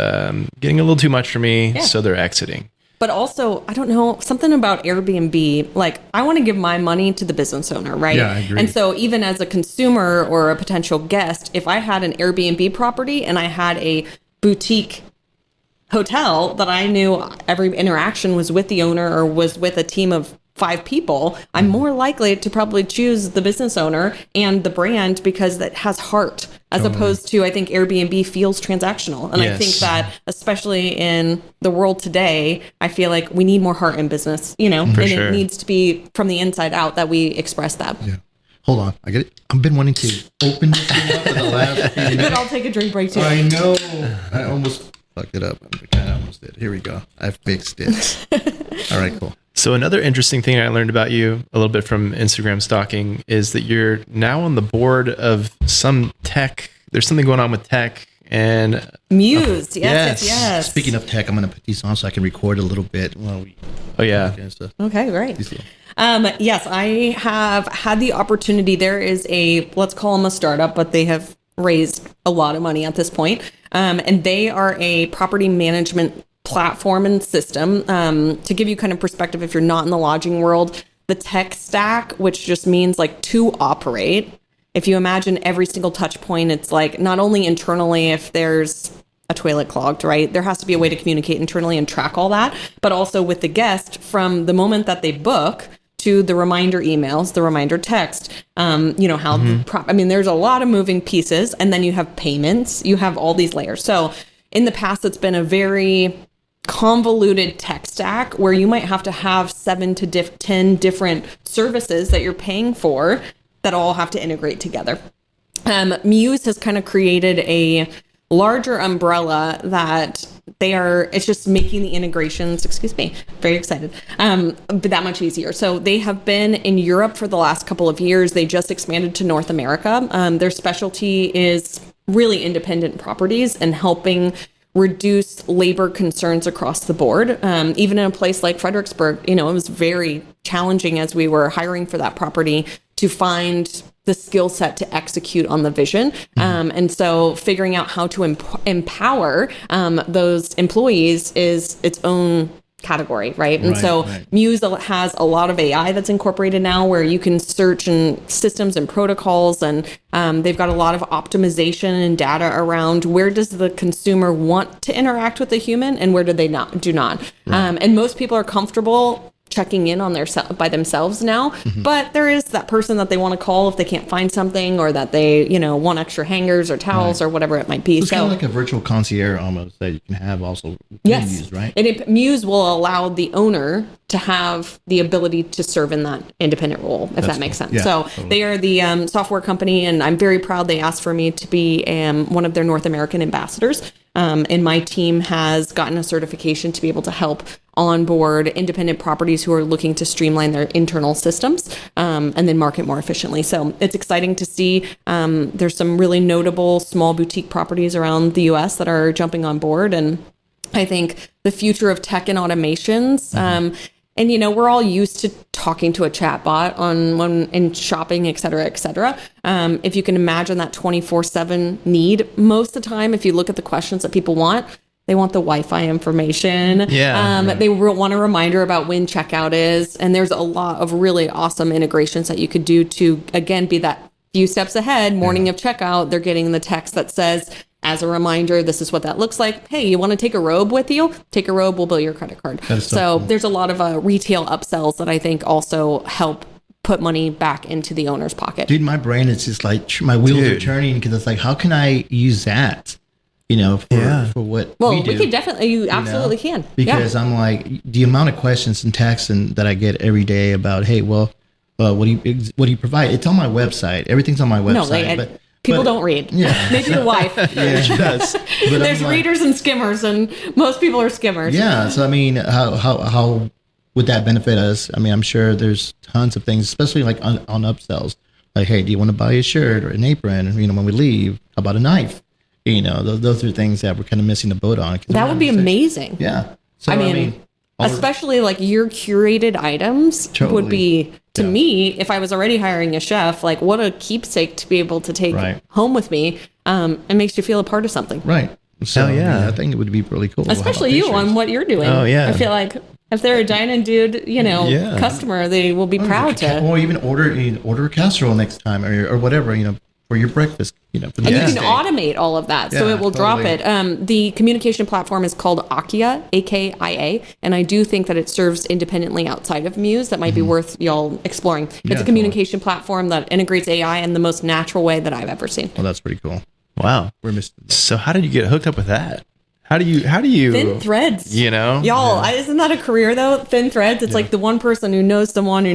getting a little too much for me. So they're exiting. But also, I don't know, something about Airbnb, like I want to give my money to the business owner, right? Yeah, I agree. And so even as a consumer or a potential guest, if I had an Airbnb property and I had a boutique hotel that I knew every interaction was with the owner or was with a team of 5 people, I'm more likely to probably choose the business owner and the brand because that has heart, as opposed to, I think Airbnb feels transactional. And I think that especially in the world today, I feel like we need more heart in business, and it needs to be from the inside out that we express that. Yeah. Hold on. I get it. I've been wanting to open this thing up for the last few minutes. But I'll take a drink break too. I know. I almost fucked it up. I kind of almost did. Here we go. I fixed it. All right, cool. So another interesting thing I learned about you a little bit from Instagram stalking is that you're now on the board of some tech. There's something going on with tech and Muse. Yes. Speaking of tech, I'm going to put these on so I can record a little bit while we. Oh yeah. Okay, great. Yes, I have had the opportunity. There is let's call them a startup, but they have raised a lot of money at this point. And they are a property management platform and system. To give you kind of perspective, if you're not in the lodging world, the tech stack, which just means like to operate. If you imagine every single touch point, it's like not only internally, if there's a toilet clogged, right? There has to be a way to communicate internally and track all that, but also with the guest from the moment that they book to the reminder emails, the reminder text, there's a lot of moving pieces, and then you have payments, you have all these layers. So in the past, it's been a very convoluted tech stack where you might have to have 7 to 10 different services that you're paying for that all have to integrate together. Muse has kind of created a larger umbrella that it's just making the integrations, very excited, but that much easier. So they have been in Europe for the last couple of years. They just expanded to North America. Their specialty is really independent properties and helping reduce labor concerns across the board. Even in a place like Fredericksburg, it was very challenging as we were hiring for that property to find the skill set to execute on the vision. And so figuring out how to empower those employees is its own category, right? And Muse has a lot of AI that's incorporated now where you can search in systems and protocols, and they've got a lot of optimization and data around where does the consumer want to interact with the human and where do they do not. And most people are comfortable checking in on by themselves now, but there is that person that they want to call if they can't find something, or that they want extra hangers or towels or whatever it might be. It's kind of like a virtual concierge almost that you can have also. Muse, right? And Muse will allow the owner to have the ability to serve in that independent role, if that makes sense. Yeah, so totally. They are the software company, and I'm very proud they asked for me to be one of their North American ambassadors. And my team has gotten a certification to be able to help onboard independent properties who are looking to streamline their internal systems and then market more efficiently. So it's exciting to see. There's some really notable small boutique properties around the U.S. that are jumping on board. And I think the future of tech and automations, and we're all used to talking to a chatbot in shopping, et cetera, et cetera. If you can imagine that 24/7 need, most of the time, if you look at the questions that people want, they want the Wi-Fi information. They want a reminder about when checkout is. And there's a lot of really awesome integrations that you could do to, again, be that few steps ahead. Morning of checkout, they're getting the text that says, as a reminder, this is what that looks like. Hey, you want to take a robe with you? Take a robe, we'll bill your credit card. So cool. There's a lot of retail upsells that I think also help put money back into the owner's pocket. Dude, my brain is just like, my wheels are turning because it's like, how can I use that? For what we do. We could definitely, you absolutely can. Because I'm like, the amount of questions and texts that I get every day about, hey, what do you provide? It's on my website. Everything's on my website. No, people don't read. Yeah. Maybe your wife. Yeah, she does. But there's readers and skimmers, and most people are skimmers. Yeah. So, I mean, how would that benefit us? I mean, I'm sure there's tons of things, especially like on upsells. Like, hey, do you want to buy a shirt or an apron? When we leave, how about a knife? Those are things that we're kind of missing the boat on. That would be amazing. Yeah. So, I mean especially like your curated items would be, to me, if I was already hiring a chef, like what a keepsake to be able to take home with me. It makes you feel a part of something. Right. So, I think it would be really cool. Especially you on what you're doing. Oh, yeah. I feel like if they're a dine-in dude, customer, they will be proud to. Or even order a casserole next time or whatever, for your breakfast, for the and you can automate all of that, so it will drop it. The communication platform is called Akia, AKIA, and I do think that it serves independently outside of Muse. That might be worth y'all exploring. It's a communication platform that integrates AI in the most natural way that I've ever seen. Well, that's pretty cool. Wow. So how did you get hooked up with that? How do you Thin threads, y'all, isn't that a career though? Thin threads. It's like the one person who knows someone,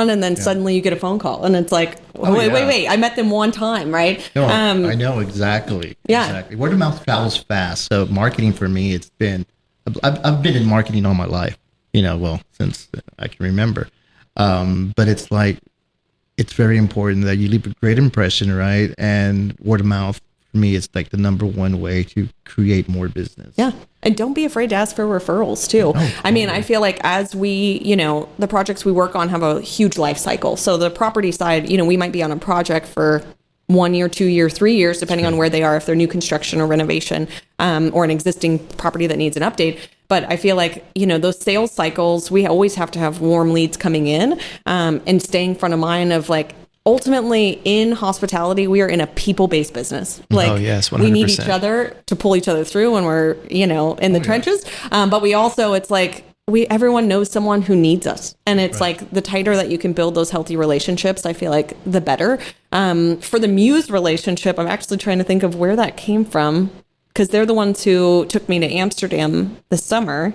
and then suddenly you get a phone call and it's like, wait, I met them one time, right? No, I know exactly. Word of mouth travels fast. So marketing for me, I've been in marketing all my life, since I can remember. But it's like, it's very important that you leave a great impression, right? And word of mouth, for me, it's like the number one way to create more business. Yeah. And don't be afraid to ask for referrals too. I mean, I feel like as we, the projects we work on have a huge life cycle. So the property side, we might be on a project for 1 year, 2 year, 3 years, depending on where they are, if they're new construction or renovation, or an existing property that needs an update. But I feel like, those sales cycles, we always have to have warm leads coming in, and staying front of mind of like, ultimately, in hospitality, we are in a people-based business. Like, yes, 100%. We need each other to pull each other through when we're, in the trenches. But we also, it's like, everyone knows someone who needs us. And it's like, the tighter that you can build those healthy relationships, I feel like the better. For the Muse relationship, I'm actually trying to think of where that came from, because they're the ones who took me to Amsterdam this summer.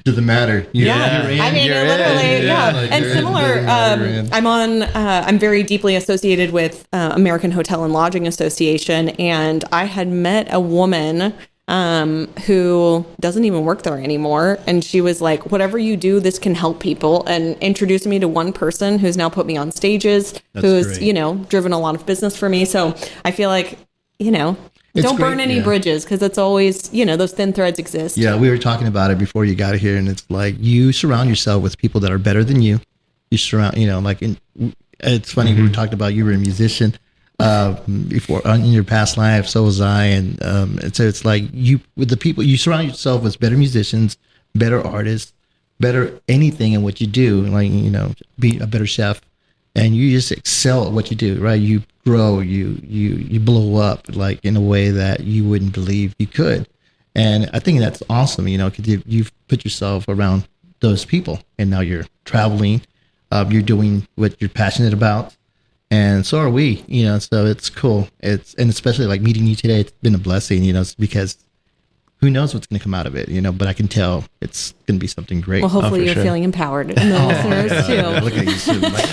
Does it matter? Yeah. You're in, I mean, you're literally, in. yeah. Like, And you're in, similar, you're in. I'm very deeply associated with American Hotel and Lodging Association, and I had met a woman who doesn't even work there anymore. And she was like, whatever you do, this can help people, and introduced me to one person who's now put me on stages, who's, great. driven a lot of business for me. So I feel like, It's don't great, burn any bridges, because it's always, those thin threads exist. Yeah, we were talking about it before you got here, and it's like you surround yourself with people that are better than you. You surround, it's funny, we were talking about you were a musician before in your past life, so was I, and so it's like with the people you surround yourself with better musicians, better artists, better anything in what you do, like be a better chef, and you just excel at what you do, right? You grow, you blow up like in a way that you wouldn't believe you could, and I think that's awesome, because you've put yourself around those people, and now you're traveling, you're doing what you're passionate about. And so are we, so it's cool. And especially like meeting you today, it's been a blessing, because who knows what's going to come out of it, but I can tell it's going to be something great. Well, hopefully you're feeling empowered, and the listeners too. Look at you sitting like,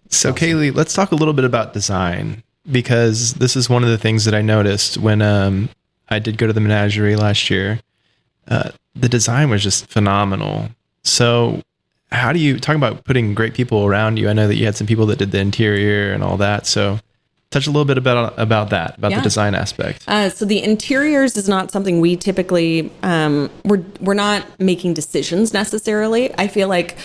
So Kaleigh, let's talk a little bit about design, because this is one of the things that I noticed when I did go to the menagerie last year. The design was just phenomenal. So how do you talk about putting great people around you? I know that you had some people that did the interior and all that. So touch a little bit about the design aspect. So the interiors is not something we typically, we're not making decisions necessarily. I feel like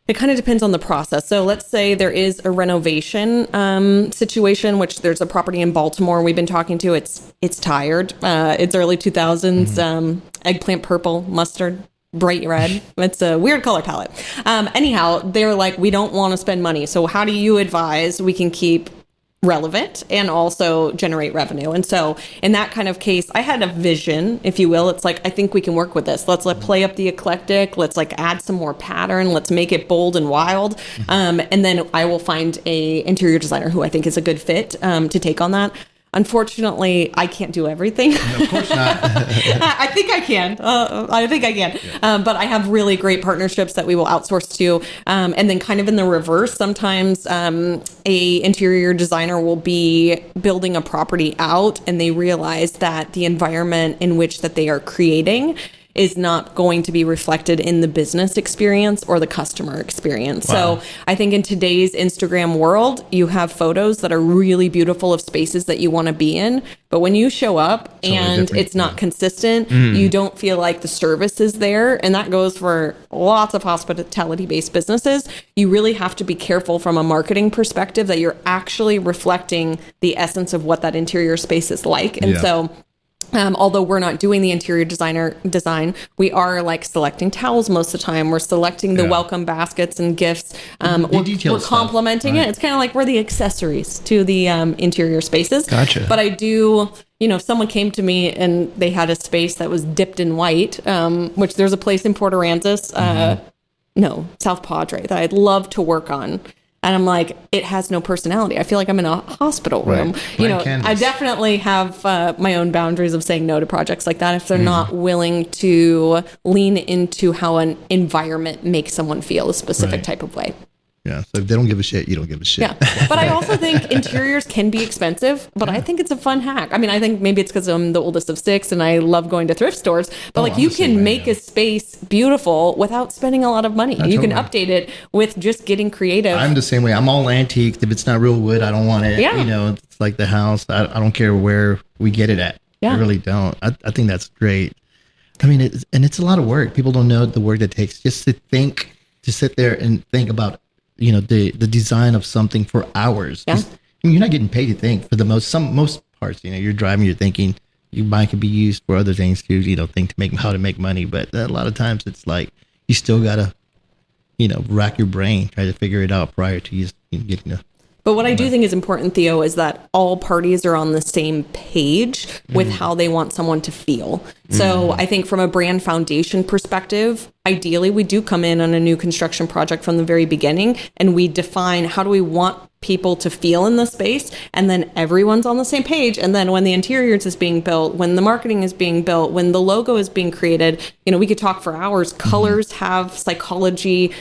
it kind of depends on the process. So let's say there is a renovation situation, which there's a property in Baltimore we've been talking to. It's tired. It's early 2000s, eggplant purple, mustard, bright red. It's a weird color palette. Anyhow, they're like, we don't want to spend money. So how do you advise we can keep relevant and also generate revenue? And so in that kind of case, I had a vision, if you will. It's like, I think we can work with this. Let's play up the eclectic. Let's add some more pattern. Let's make it bold and wild. And then I will find a interior designer who I think is a good fit to take on that. Unfortunately, I can't do everything. No, of course not. I think I can. But I have really great partnerships that we will outsource to. And then kind of in the reverse, sometimes a interior designer will be building a property out, and they realize that the environment in which that they are creating is not going to be reflected in the business experience or the customer experience. Wow. So I think in today's Instagram world, you have photos that are really beautiful of spaces that you want to be in. But when you show up and it's not consistent, you don't feel like the service is there. And that goes for lots of hospitality-based businesses. You really have to be careful from a marketing perspective that you're actually reflecting the essence of what that interior space is like. And so although we're not doing the interior design, we are selecting towels most of the time. We're selecting the welcome baskets and gifts. We're complementing it. It's kind of like we're the accessories to the interior spaces. Gotcha. But I do, if someone came to me and they had a space that was dipped in white, which there's a place in Port Aransas, South Padre, that I'd love to work on. And I'm like, it has no personality. I feel like I'm in a hospital room. I definitely have my own boundaries of saying no to projects like that if they're not willing to lean into how an environment makes someone feel a specific type of way. Yeah. So if they don't give a shit, you don't give a shit. Yeah. But I also think interiors can be expensive, but I think it's a fun hack. I mean, I think maybe it's because I'm the oldest of 6 and I love going to thrift stores, but you can make a space beautiful without spending a lot of money. You can update it with just getting creative. I'm the same way. I'm all antiques. If it's not real wood, I don't want it. Yeah. It's like the house. I don't care where we get it at. Yeah. I really don't. I think that's great. I mean, it's a lot of work. People don't know the work it takes just to sit there and think about the design of something for hours. Yeah. You're not getting paid to think for the most parts. You're driving, you're thinking your mind can be used for other things too. Think to how to make money. But a lot of times it's like you still gotta, rack your brain, try to figure it out prior to just getting a. But what I do think is important, Theo, is that all parties are on the same page with how they want someone to feel. So I think from a brand foundation perspective, ideally we do come in on a new construction project from the very beginning and we define how do we want people to feel in the space, and then everyone's on the same page. And then when the interiors is being built, when the marketing is being built, when the logo is being created, we could talk for hours. Colors have psychology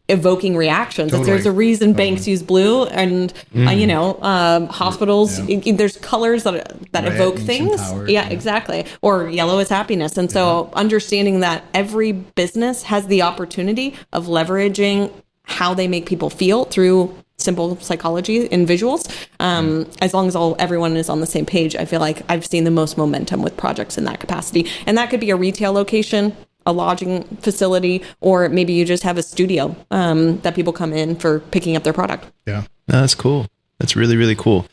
evoking reactions. Totally. There's a reason banks use blue, and hospitals, there's colors that evoke things. Exactly. Or yellow is happiness. And so understanding that every business has the opportunity of leveraging how they make people feel through simple psychology and visuals. As long as everyone is on the same page, I feel like I've seen the most momentum with projects in that capacity. And that could be a retail location, a lodging facility, or maybe you just have a studio that people come in for picking up their product. Yeah. No, that's cool. That's really, really cool.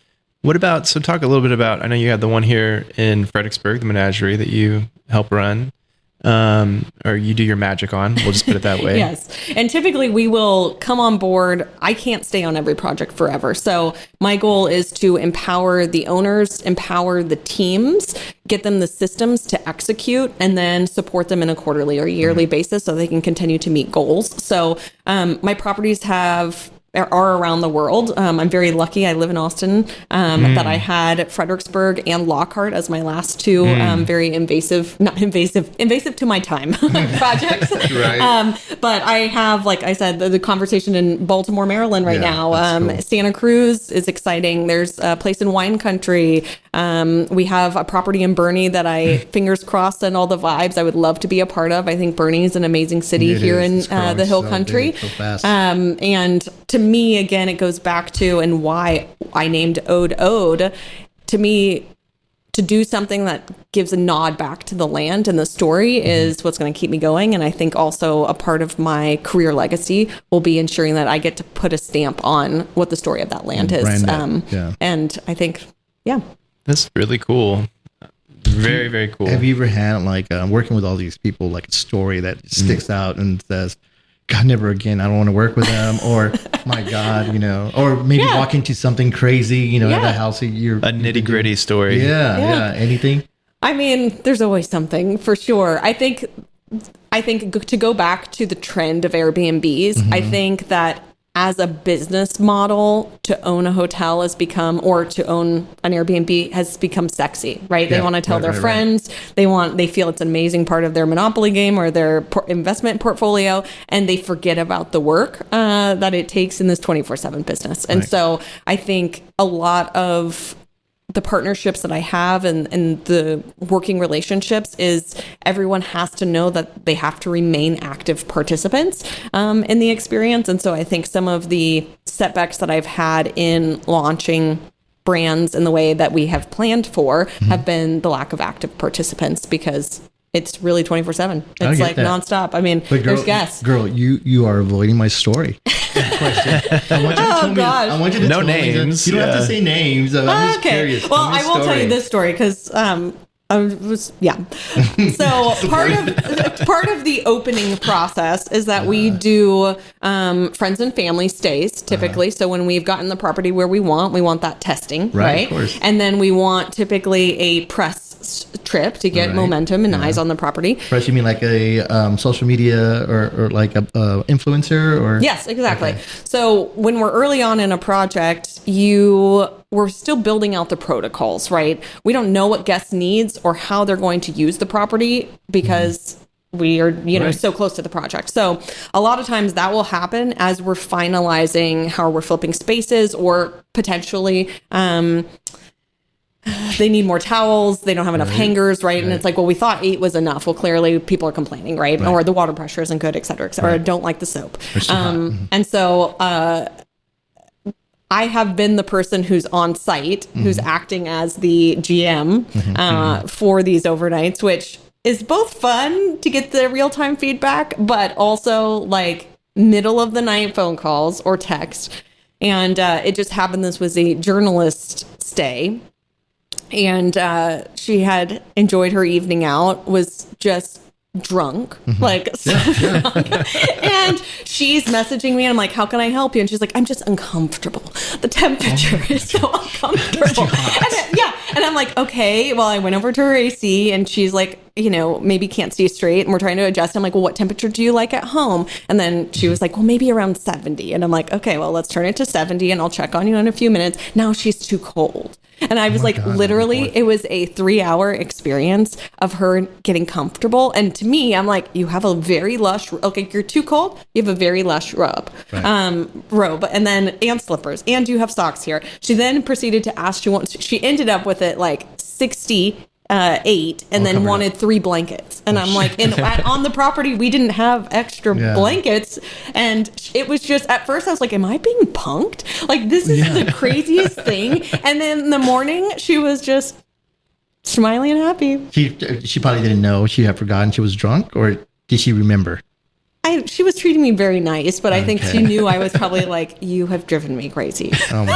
What about, so talk a little bit about, I know you had the one here in Fredericksburg, the menagerie that you help run. Or you do your magic on, we'll just put it that way. Yes. And typically we will come on board. I can't stay on every project forever. So my goal is to empower the owners, empower the teams, get them the systems to execute, and then support them in a quarterly or yearly basis so they can continue to meet goals. So my properties are around the world. I'm very lucky. I live in Austin, that I had Fredericksburg and Lockhart as my last two very invasive to my time projects. Right. But I have, like I said, the conversation in Baltimore, Maryland right now. Cool. Santa Cruz is exciting. There's a place in wine country. We have a property in Bernie that I, fingers crossed, and all the vibes I would love to be a part of. I think Bernie is an amazing city here in the Hill Country. So fast. And to me, again, it goes back to, and why I named Ode. To me, to do something that gives a nod back to the land and the story is what's going to keep me going. And I think also a part of my career legacy will be ensuring that I get to put a stamp on what the story of that land is. And I think, That's really cool. Very, very cool. Have you ever had, working with all these people, like a story that sticks out and says, God, never again, I don't want to work with them, or my God, or maybe walk into something crazy, at the house you're a nitty gritty story. Yeah. Anything? I mean, there's always something for sure. I think to go back to the trend of Airbnbs, I think that as a business model, to own a hotel has become, or to own an Airbnb has become sexy, right? They want to tell their friends. Right. They feel it's an amazing part of their Monopoly game or their investment portfolio, and they forget about the work that it takes in this 24/7 business. And so I think a lot of the partnerships that I have and the working relationships is everyone has to know that they have to remain active participants in the experience. And so I think some of the setbacks that I've had in launching brands in the way that we have planned for have been the lack of active participants, because it's really 24/7. It's like nonstop. I mean, there's guests. Girl, you are avoiding my story. Question. I want you to tell me. I want you to no tell names. Me. You don't have to say names. I'm just curious. Well, I will tell you this story because So part of the opening process is that we do friends and family stays typically. So when we've gotten the property where we want that testing, right? Of course. And then we want typically a press trip to get momentum and eyes on the property. Press, you mean like a social media or like a influencer or? Yes, exactly. Okay. So when we're early on in a project, we're still building out the protocols, right? We don't know what guests needs or how they're going to use the property because we are, so close to the project. So a lot of times that will happen as we're finalizing how we're flipping spaces, or potentially, they need more towels. They don't have enough hangers, right? And it's like, well, we thought 8 was enough. Well, clearly people are complaining, right? Or the water pressure isn't good, et cetera, or don't like the soap. And so, I have been the person who's on site, who's acting as the GM for these overnights, which is both fun to get the real-time feedback, but also like middle of the night phone calls or text. And it just happened this was a journalist stay. And she had enjoyed her evening out, was just drunk, drunk. And she's messaging me and I'm like, how can I help you? And she's like, I'm just uncomfortable. The temperature is so uncomfortable. And I'm like, okay, well, I went over to her AC and she's like, maybe can't see straight. And we're trying to adjust. I'm like, well, what temperature do you like at home? And then she was like, well, maybe around 70. And I'm like, okay, well, let's turn it to 70 and I'll check on you in a few minutes. Now she's too cold. And I was literally, it was a 3-hour experience of her getting comfortable. And to me, I'm like, you have a very lush, okay, you're too cold. You have a very lush robe, and then, and slippers, and you have socks here. She then proceeded to ask, she ended up with it like 68 and then wanted 3 blankets. And I'm like, on the property, we didn't have extra blankets. And it was just, at first I was like, am I being punked? Like, this is the craziest thing. And then in the morning, she was just smiling and happy. She probably didn't know she had forgotten she was drunk, or did she remember? She was treating me very nice, but I think she knew I was probably like, you have driven me crazy.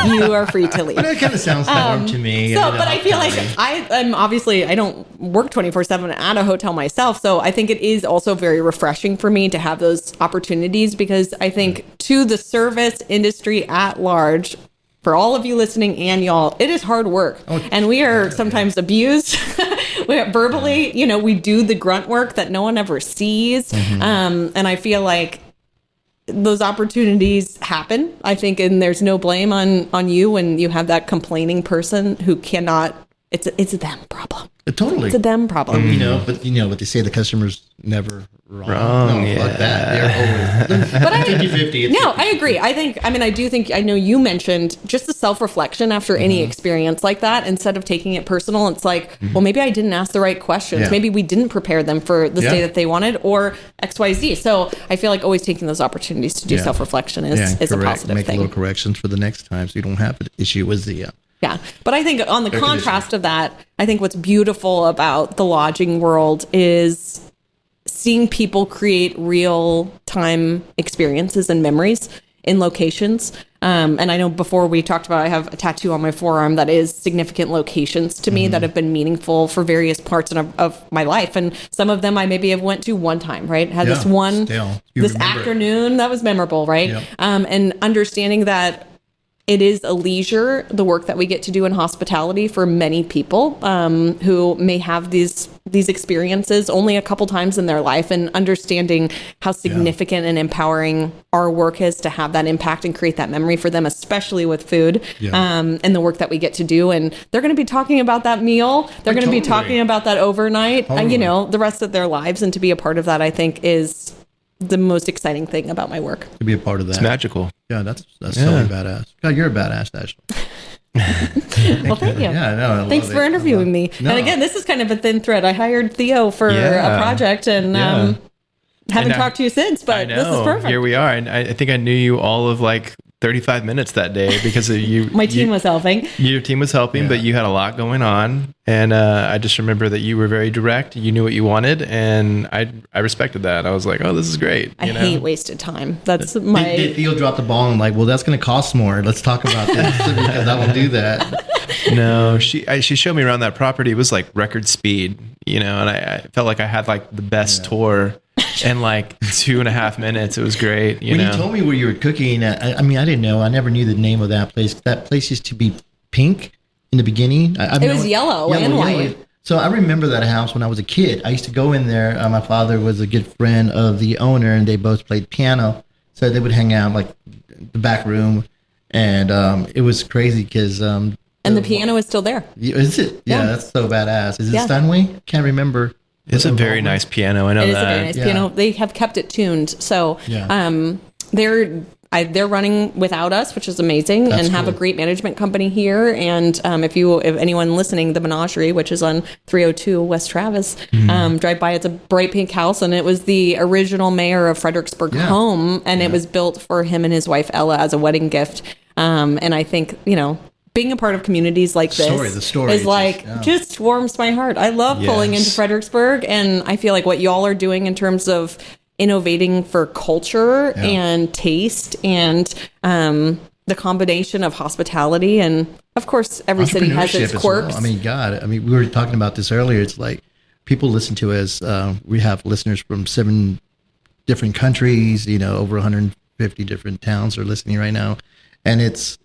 You are free to leave. But it kind of sounds warm to me. But I feel like I'm obviously, I don't work 24/7 at a hotel myself. So I think it is also very refreshing for me to have those opportunities, because I think to the service industry at large, for all of you listening and y'all, it is hard work. And we are sometimes abused verbally. We do the grunt work that no one ever sees. And I feel like those opportunities happen, I think, and there's no blame on you when you have that complaining person who cannot, it's a them problem. Totally. It's a them problem. But what they say, the customer's never wrong. No, fuck that. They're always 50-50. No, I agree. I know you mentioned just the self-reflection after any experience like that. Instead of taking it personal, it's like, well, maybe I didn't ask the right questions. Maybe we didn't prepare them for the stay that they wanted, or XYZ. So I feel like always taking those opportunities to do self-reflection is a positive Make thing. little corrections for the next time so you don't have an issue with the... Yeah. But I think on the contrast of that, I think what's beautiful about the lodging world is seeing people create real time experiences and memories in locations. And I know before we talked about, I have a tattoo on my forearm that is significant locations to me that have been meaningful for various parts of my life. And some of them I maybe have went to one time, right? Had this one, this afternoon that was memorable, right? Yeah. And understanding that it is a leisure, the work that we get to do in hospitality for many people who may have these experiences only a couple times in their life, and understanding how significant and empowering our work is to have that impact and create that memory for them, especially with food and the work that we get to do. And they're going to be talking about that meal. They're going to be talking about that overnight, the rest of their lives. And to be a part of that, I think, is the most exciting thing about my work. To be a part of that. It's magical. Yeah, that's totally badass. God, you're a badass, Ashley. Well, thank you. Yeah, no, thanks for interviewing me. No. And again, this is kind of a thin thread. I hired Theo for a project, and haven't talked to you since, but this is perfect. Here we are. And I think I knew you all of like 35 minutes that day because of you. My team was helping. Your team was helping, but you had a lot going on. And I just remember that you were very direct. You knew what you wanted. And I respected that. I was like, oh, this is great. I hate wasted time. That's my... Did Theo drop the ball and like, well, that's going to cost more. Let's talk about this because I will do that. No, she showed me around that property. It was like record speed, and I felt like I had like the best tour in like 2.5 minutes. It was great. When you told me where you were cooking, I didn't know. I never knew the name of that place. That place used to be pink in the beginning. It was yellow and white. So I remember that house when I was a kid. I used to go in there. My father was a good friend of the owner, and they both played piano. So they would hang out like the back room, and it was crazy because. And the piano is still there. Is it? Yeah, that's so badass. Is it Steinway? Can't remember. It's a very nice piano. I know that. It is a very nice piano. They have kept it tuned. So they're running without us, which is amazing, and have a great management company here. And if anyone listening, the Menagerie, which is on 302 West Travis, drive by. It's a bright pink house, and it was the original mayor of Fredericksburg home, and it was built for him and his wife Ella as a wedding gift. And I think being a part of communities like this is like just warms my heart. I love pulling into Fredericksburg, and I feel like what y'all are doing in terms of innovating for culture and taste and the combination of hospitality, and of course every city has its quirks. Well. We were talking about this earlier. It's like people listen to us. We have listeners from 7 different countries, over 150 different towns are listening right now, and it's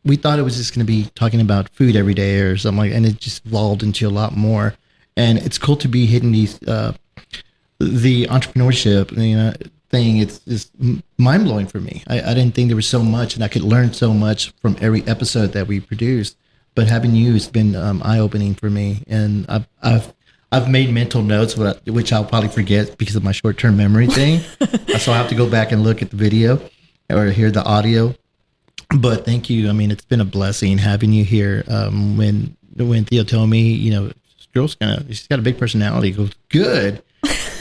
we thought it was just going to be talking about food every day or something like, and it just evolved into a lot more. And it's cool to be hitting these the entrepreneurship thing. It's just mind blowing for me. I didn't think there was so much, and I could learn so much from every episode that we produced. But having you has been eye opening for me, and I've made mental notes, which I'll probably forget because of my short term memory thing. So I have to go back and look at the video or hear the audio. But thank you. I mean, it's been a blessing having you here. When Theo told me, this girl's she's got a big personality. He goes, good.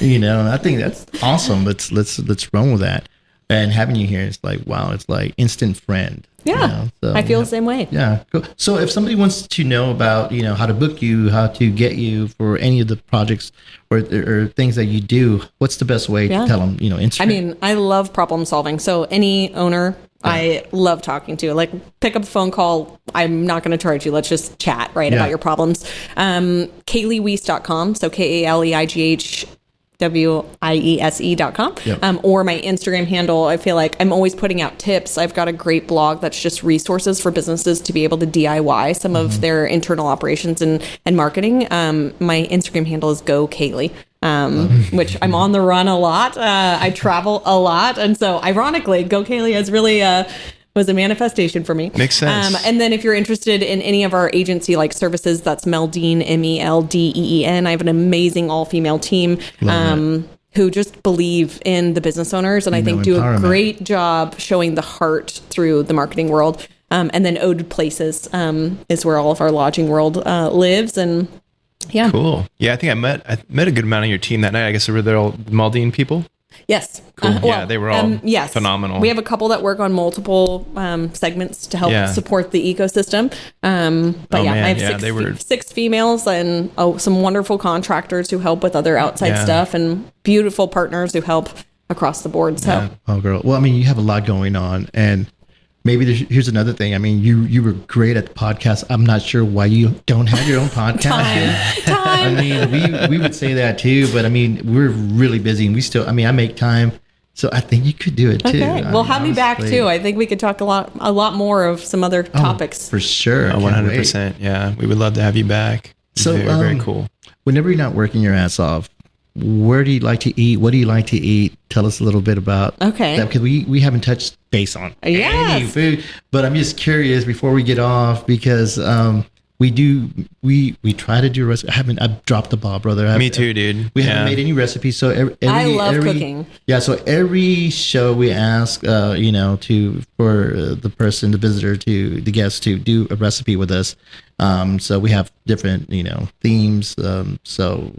And I think that's awesome. Let's run with that. And having you here, it's like, wow, it's like instant friend. Yeah, so, I feel the same way. Yeah, cool. So if somebody wants to know about, how to book you, how to get you for any of the projects or things that you do, what's the best way to tell them, Instagram? I mean, I love problem solving. So any owner, I love talking to. Like, pick up the phone call. I'm not going to charge you. Let's just chat, about your problems. KaleighWiese.com. So KaleighWiese.com. Yep. Or my Instagram handle. I feel like I'm always putting out tips. I've got a great blog that's just resources for businesses to be able to DIY some of their internal operations and marketing. My Instagram handle is Go Kaleigh. Which I'm on the run a lot. I travel a lot. And so ironically, Go Kaleigh has really was a manifestation for me. Makes sense. And then if you're interested in any of our agency like services, that's Meldeen, Meldeen. I have an amazing all-female team who just believe in the business owners and I think do a great job showing the heart through the marketing world. And then Ode Places is where all of our lodging world lives. And yeah. Cool. Yeah, I think I met a good amount of your team that night. I guess were they all Meldeen people? Yes. Cool. Yeah, they were all phenomenal. We have a couple that work on multiple segments to help support the ecosystem. But I have six females and some wonderful contractors who help with other outside stuff and beautiful partners who help across the board. So, oh, girl. Well, I mean, you have a lot going on, and maybe here's another thing. I mean, you were great at the podcast. I'm not sure why you don't have your own podcast. Time. I mean, we would say that too, but I mean, we're really busy and I make time. So I think you could do it too. Okay. Well, have me back too. I think we could talk a lot more of some other topics. For sure. 100%. Yeah. We would love to have you back. So very cool. Whenever you're not working your ass off, where do you like to eat? What do you like to eat? Tell us a little bit about that, because we haven't touched base on any food. But I'm just curious before we get off, because we try to do recipe. I've dropped the ball, brother. Me too, dude. We haven't made any recipes, so I love cooking. Yeah, so every show we ask, for the visitor, the guest to do a recipe with us. So we have different, themes. So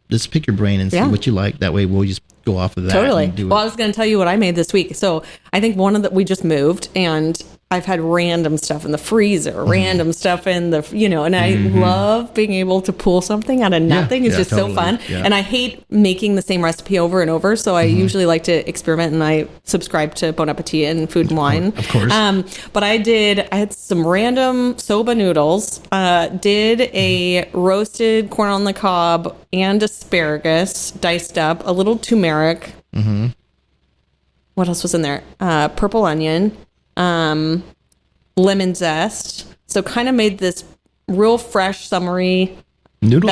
let's pick your brain and see what you like. That way we'll just go off of that. Totally. Well, I was going to tell you what I made this week. So I think we just moved and I've had random stuff in the freezer, random stuff in the, and I love being able to pull something out of nothing. It's just totally so fun. Yeah. And I hate making the same recipe over and over. So I usually like to experiment, and I subscribe to Bon Appetit and Food and Wine. Of course. But I had some random soba noodles, did a roasted corn on the cob and asparagus diced up, a little turmeric. Mm-hmm. What else was in there? Purple onion. Lemon zest. So kind of made this real fresh, summery noodle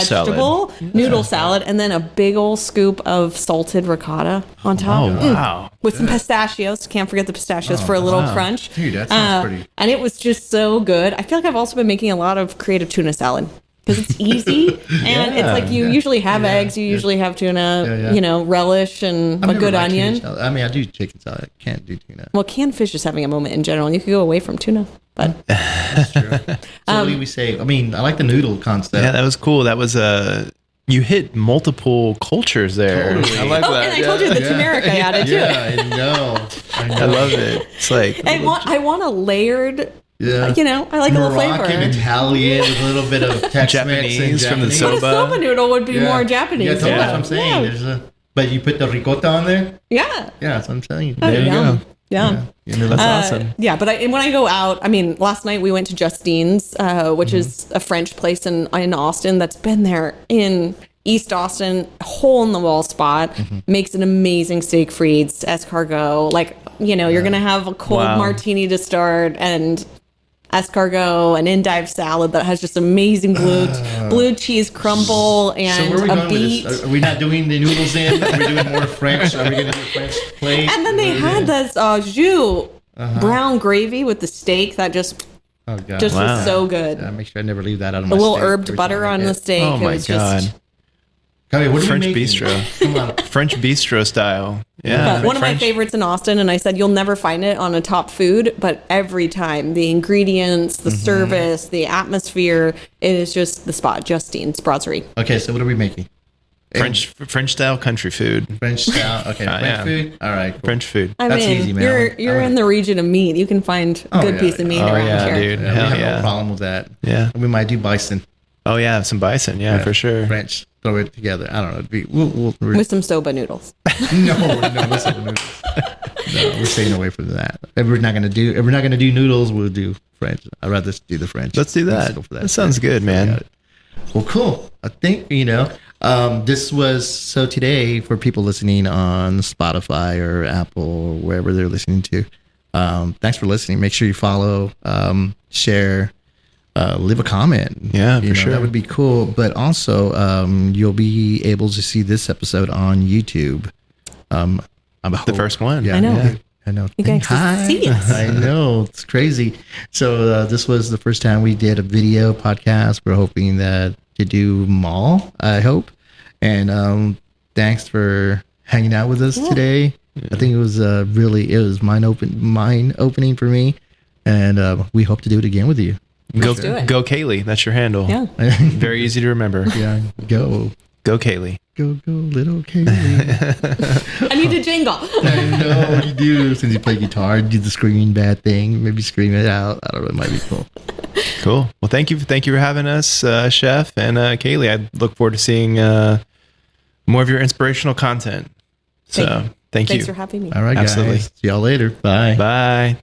salad, and then a big old scoop of salted ricotta on top. Oh, wow. With some pistachios. Can't forget the pistachios for a little crunch. Dude, that sounds pretty. And it was just so good. I feel like I've also been making a lot of creative tuna salad. Because it's easy, and it's like you usually have eggs, you usually have tuna, relish and a good onion. I mean, I do chicken salad. I can't do tuna. Well, canned fish is having a moment in general. You could go away from tuna, but that's true. So what do we say? I mean, I like the noodle concept. Yeah, that was cool. That was you hit multiple cultures there. Totally. I like that. And I told you the turmeric I added too. Yeah, I know. I love it. It's like I want a layered. Yeah. I like a little flavor. Moroccan, Italian, with a little bit of Tex-Mex Japanese from the But soba. a soba noodle would be more Japanese. Yeah, totally. That's what I'm saying. But you put the ricotta on there? Yeah. Yeah, that's what I'm telling you. There you go. Yeah. That's awesome. Yeah, but when I go out, I mean, last night we went to Justine's, which is a French place in Austin that's been there in East Austin, hole in the wall spot, makes an amazing steak frites, escargot. Like, you're going to have a cold martini to start, and escargot, an endive salad that has just amazing blue cheese crumble and so where are we a going beet. with this? Are we not doing the noodles in? Are we doing more French? Are we going to do French plate? And then they had this jus brown gravy with the steak that just was so good. Make sure I never leave that out of my A little steak herbed butter on the steak. Oh my God. Kaleigh, what are French we making? bistro. Come on. French bistro style. Yeah. One of my favorites in Austin, and I said you'll never find it on a top food, but every time the ingredients, the service, the atmosphere, it is just the spot. Justine's Brasserie. Okay, so what are we making? French style country food. French style. Okay, French food. All right, cool. French food. I That's mean, easy, man. you're in the region of meat. You can find a good piece of meat around here. Dude. Yeah, Hell we have yeah. no problem with that. Yeah. We might do bison. Oh yeah, some bison. Yeah, for sure. French. Throw it together. I don't know. With some soba noodles. No, let's have noodles. No, we're staying away from that. If we're not gonna do noodles, we'll do French. I'd rather do the French. Let's do that. That sounds good, man. Well, cool. I think this was so today for people listening on Spotify or Apple or wherever they're listening to. Thanks for listening. Make sure you follow, share. Leave a comment. Yeah, for sure. That would be cool. But also, you'll be able to see this episode on YouTube. The first one. Yeah, I know. I know. You guys can see us. I know. It's crazy. So this was the first time we did a video podcast. We're hoping that to do more, I hope. And thanks for hanging out with us today. Yeah. I think it was mind opening for me. And we hope to do it again with you. Go Kaleigh. That's your handle. Yeah. Very easy to remember. Yeah. Go Kaleigh. Go little Kaleigh. I need a jingle. I know you do. Since you play guitar, do the screaming bad thing. Maybe scream it out. I don't know. It might be cool. Cool. Well, thank you for having us, Chef and Kaleigh. I look forward to seeing more of your inspirational content. So thank you. Thanks for having me. All right, Absolutely. guys. See y'all later. Bye. Bye.